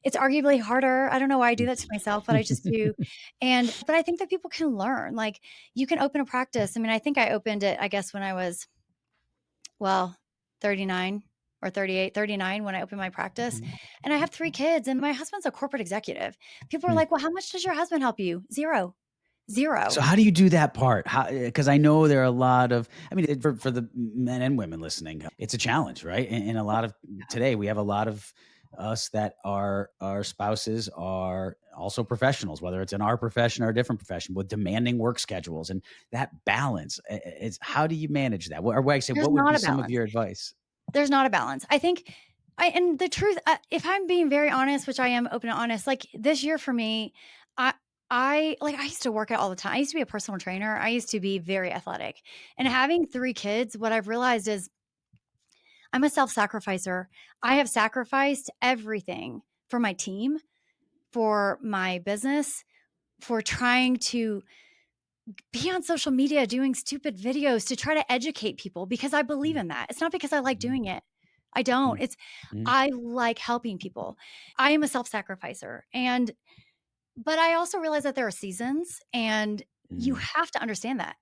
It's arguably harder. I don't know why I do that to myself, but I just do. But I think that people can learn. Like, you can open a practice. I mean, I think I opened it, I guess, when I was, well, 39 or 38, 39 when I opened my practice. mhm, And I have 3 kids, and my husband's a corporate executive. People are mm. like, "Well, how much does your husband help you?" 0. So 0. how do you do that part? How, because I know there are a lot of, I mean, for the men and women listening, it's a challenge, right? And a lot of today, we have a lot of us that our spouses are also professionals, whether it's in our profession or a different profession, with demanding work schedules, and that balance is how do you manage that? Or I say, There's what would not be a some of balance. your advice? There's not a balance. I think and the truth, if I'm being very honest, which I am open and honest, like this year for me, I I used to work out all the time. I used to be a personal trainer. I used to be very athletic. And having 3 kids, what I've realized is I'm a self-sacrificer. I have sacrificed everything for my team, for my business, for trying to be on social media doing stupid videos to try to educate people because I believe Mm, in that. It's not because I like mhm, doing it. I don't. mm, It's mhm, I like helping people. I am a self-sacrificer, and but I also realize that there are seasons, and you mm, have to understand that.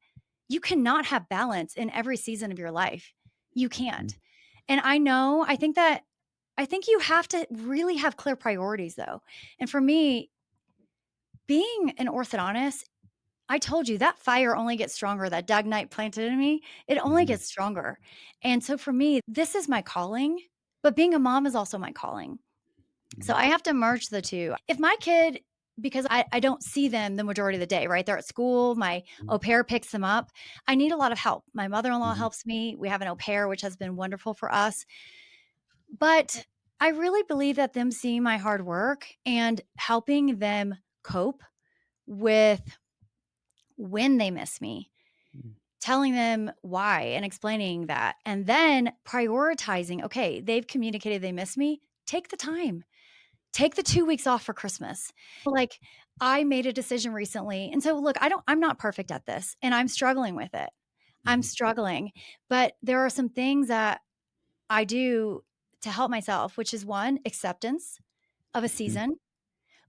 You cannot have balance in every season of your life. You mhm, can't. And I think you have to really have clear priorities though. And for me, being an orthodontist, I told you that fire only gets stronger, that Doug Knight planted in me, it only mhm, gets stronger. And so for me, this is my calling, but being a mom is also my calling. So mhm, I have to merge the 2. If my kid because I don't see them the majority of the day, right? They're at school, my mhm, au pair picks them up. I need a lot of help. My mother-in-law mhm, helps me. We have an au pair, which has been wonderful for us. But I really believe that them seeing my hard work and helping them cope with when they miss me, mhm, telling them why and explaining that, and then prioritizing, okay, they've communicated they miss me, take the time. Take the 2 weeks off for Christmas. Like, I made a decision recently, and so look, I'm not perfect at this, and I'm struggling with it. I'm mhm, struggling, but there are some things that I do to help myself, which is 1, acceptance of a mhm, season,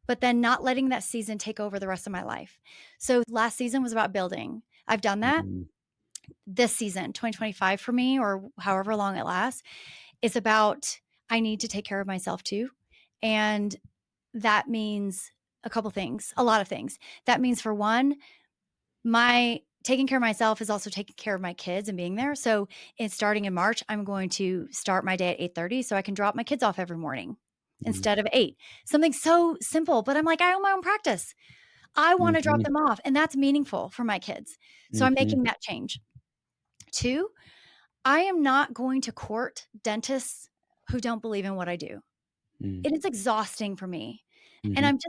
but then not letting that season take over the rest of my life. So last season was about building. I've done that. mhm, This season, 2025 for me or however long it lasts, is about I need to take care of myself too. And that means a couple things, a lot of things. That means for 1, my taking care of myself is also taking care of my kids and being there. So, starting in March, I'm going to start my day at 8:30 so I can drop my kids off every morning mhm, instead of 8. Something so simple, but I'm like, I own my own practice. I wanna drop mhm, them off, and that's meaningful for my kids. So, I'm mhm, making that change. 2, I am not going to court dentists who don't believe in what I do. mhm, It is exhausting for me, and mhm,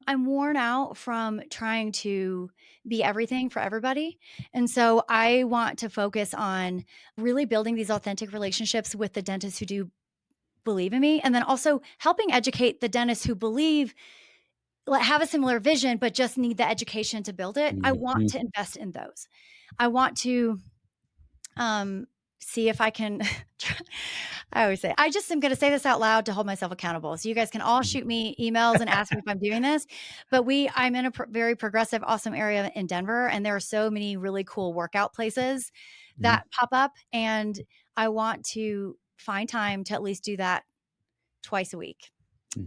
I'm worn out from trying to be everything for everybody. And so I want to focus on really building these authentic relationships with the dentists who do believe in me. And then also helping educate the dentists who believe, like, have a similar vision, but just need the education to build it. I want mhm, to invest in those. I want to um, see if I can I always say I just am gonna say this out loud to hold myself accountable. So you guys can all mhm, shoot me emails and ask me if I'm doing this. But I'm in a very progressive, awesome area in Denver, and there are so many really cool workout places mhm, that pop up, and I want to find time to at least do that twice a week.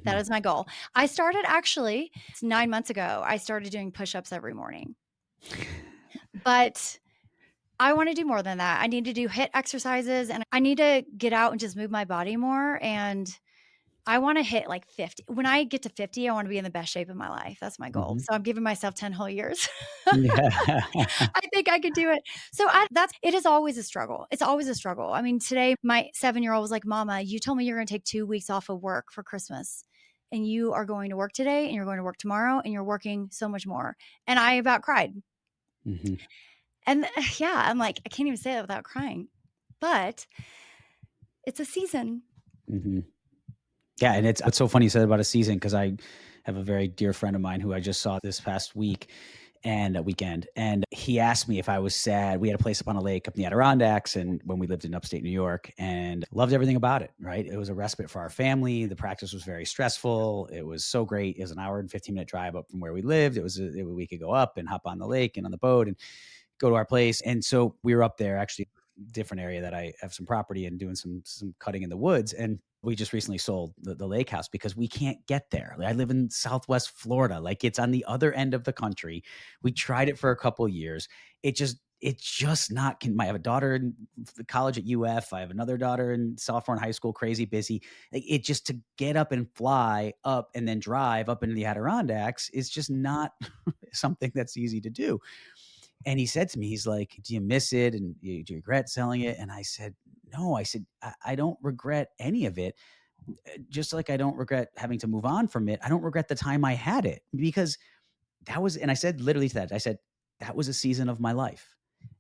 That mhm. is my goal. I started actually it's 9 months ago, I started doing push-ups every morning. But I wanna do more than that. I need to do HIIT exercises, and I need to get out and just move my body more, and I wanna hit, like, 50. When I get to 50, I wanna be in the best shape of my life. That's my goal. Mhm. So I'm giving myself 10 whole years. Yeah. I think I could do it. So I that's it is always a struggle. It's always a struggle. I mean, today, my 7-year-old was like, "Mama, you told me you're gonna take 2 weeks off of work for Christmas, and you are going to work today, and you're going to work tomorrow, and you're working so much more." And I about cried. Mhm, And yeah, I'm like, I can't even say that without crying. But it's a season. mhm. Yeah, and it's so funny you said about a season because I have a very dear friend of mine who I just saw this past week and a weekend, and he asked me if I was sad. We had a place up on a lake up in the Adirondacks, and when we lived in upstate New York, and loved everything about it. Right, it was a respite for our family. The practice was very stressful. It was so great. It was an hour and 15-minute drive up from where we lived. We could go up and hop on the lake and on the boat and go to our place. And so we were up there, actually, different area that I have some property and doing some cutting in the woods. And we just recently sold the lake house because we can't get there. Like, I live in Southwest Florida, like it's on the other end of the country. We tried it for a couple of years. it's just not, I have a daughter in college at UF. I have another daughter in sophomore in high school, crazy busy. Like, it just, to get up and fly up and then drive up into the Adirondacks is just not something that's easy to do. And he said to me, he's like, do you miss it? And do you regret selling it? And I said, no. I said, I don't regret any of it. Just like I don't regret having to move on from it. I don't regret the time I had it, because that was, and I said literally to that, I said, that was a season of my life.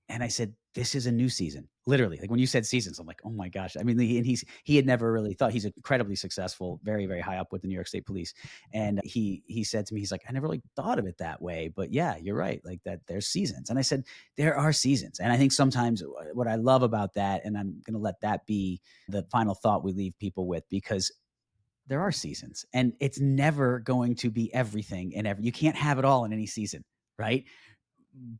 And I said, this is a new season. Literally, like when you said seasons, I'm like, oh my gosh. I mean, he had never really thought. He's incredibly successful, very, very high up with the New York State Police. And he said to me, he's like, I never really thought of it that way, but yeah, you're right. Like that, there's seasons. And I said, there are seasons. And I think sometimes what I love about that, and I'm going to let that be the final thought we leave people with, because there are seasons, and it's never going to be everything. And you can't have it all in any season, right?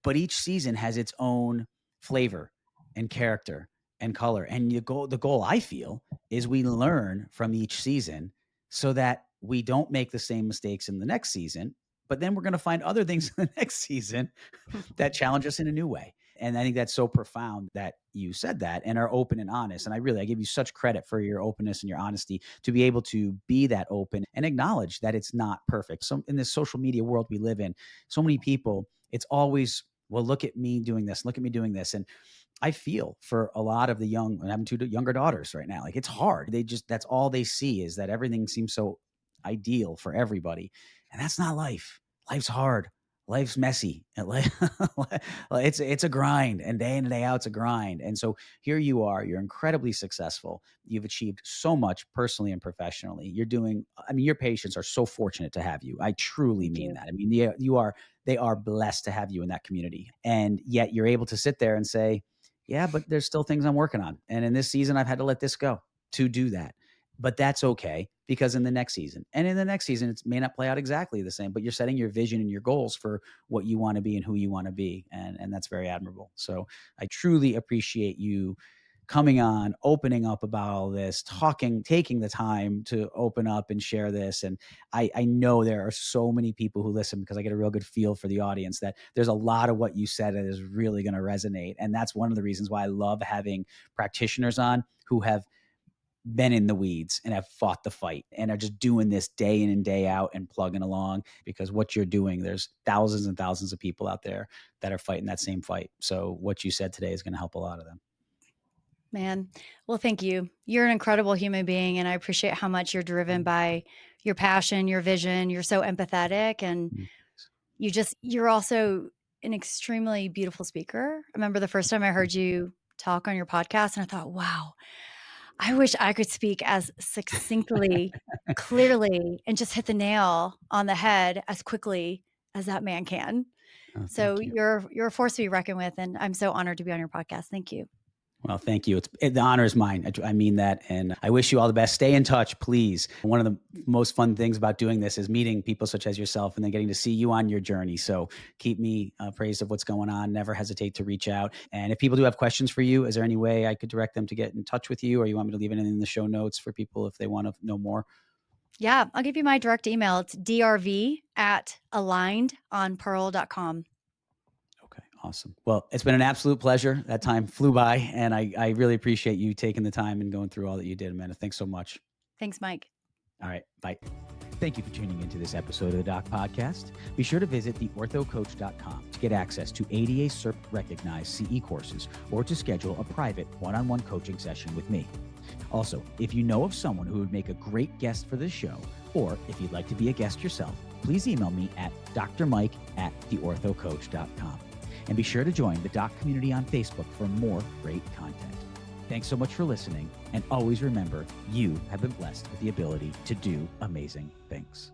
But each season has its own flavor and character and color. And the goal I feel is we learn from each season so that we don't make the same mistakes in the next season, but then we're going to find other things in the next season that challenge us in a new way. And I think that's so profound that you said that and are open and honest. And I give you such credit for your openness and your honesty to be able to be that open and acknowledge that it's not perfect. So in this social media world we live in, so many people, it's always, well, look at me doing this, look at me doing this. And I feel for a lot of the young, and I have 2 younger daughters right now, like it's hard. That's all they see, is that everything seems so ideal for everybody. And that's not life. Life's hard. Life's messy. It's a grind, and day in and day out, it's a grind. And so here you are, you're incredibly successful. You've achieved so much personally and professionally. Your patients are so fortunate to have you. I truly Thank mean you. that. I mean, they are blessed to have you in that community. And yet you're able to sit there and say, yeah, but there's still things I'm working on. And in this season, I've had to let this go to do that. But that's okay, because in the next season, it may not play out exactly the same, but you're setting your vision and your goals for what you want to be and who you want to be. And that's very admirable. So I truly appreciate you coming on, opening up about all this, taking the time to open up and share this. And I know there are so many people who listen, because I get a real good feel for the audience, that there's a lot of what you said that is really going to resonate. And that's one of the reasons why I love having practitioners on who have been in the weeds and have fought the fight and are just doing this day in and day out and plugging along, because what you're doing, there's thousands and thousands of people out there that are fighting that same fight. So what you said today is going to help a lot of them. Man, well, thank you. You're an incredible human being, and I appreciate how much you're driven by your passion, your vision. You're so empathetic, and you're also an extremely beautiful speaker. I remember the first time I heard you talk on your podcast, and I thought, wow, I wish I could speak as succinctly, clearly, and just hit the nail on the head as quickly as that man can. Oh, So thank you. you're a force to be reckoned with, and I'm so honored to be on your podcast. Thank you. Well, thank you. The honor is mine. I mean that. And I wish you all the best. Stay in touch, please. One of the most fun things about doing this is meeting people such as yourself and then getting to see you on your journey. So keep me appraised of what's going on. Never hesitate to reach out. And if people do have questions for you, is there any way I could direct them to get in touch with you, or you want me to leave it in the show notes for people if they want to know more? Yeah, I'll give you my direct email. It's drv@alignedonpearl.com. Okay, awesome. Well, it's been an absolute pleasure. That time flew by, and I really appreciate you taking the time and going through all that you did, Amanda. Thanks so much. Thanks, Mike. All right, bye. Thank you for tuning into this episode of the Doc Podcast. Be sure to visit theorthocoach.com to get access to ADA CERP recognized CE courses, or to schedule a private one-on-one coaching session with me. Also, if you know of someone who would make a great guest for this show, or if you'd like to be a guest yourself, please email me at drmike@theorthocoach.com. And be sure to join the Doc community on Facebook for more great content. Thanks so much for listening, and always remember, you have been blessed with the ability to do amazing things.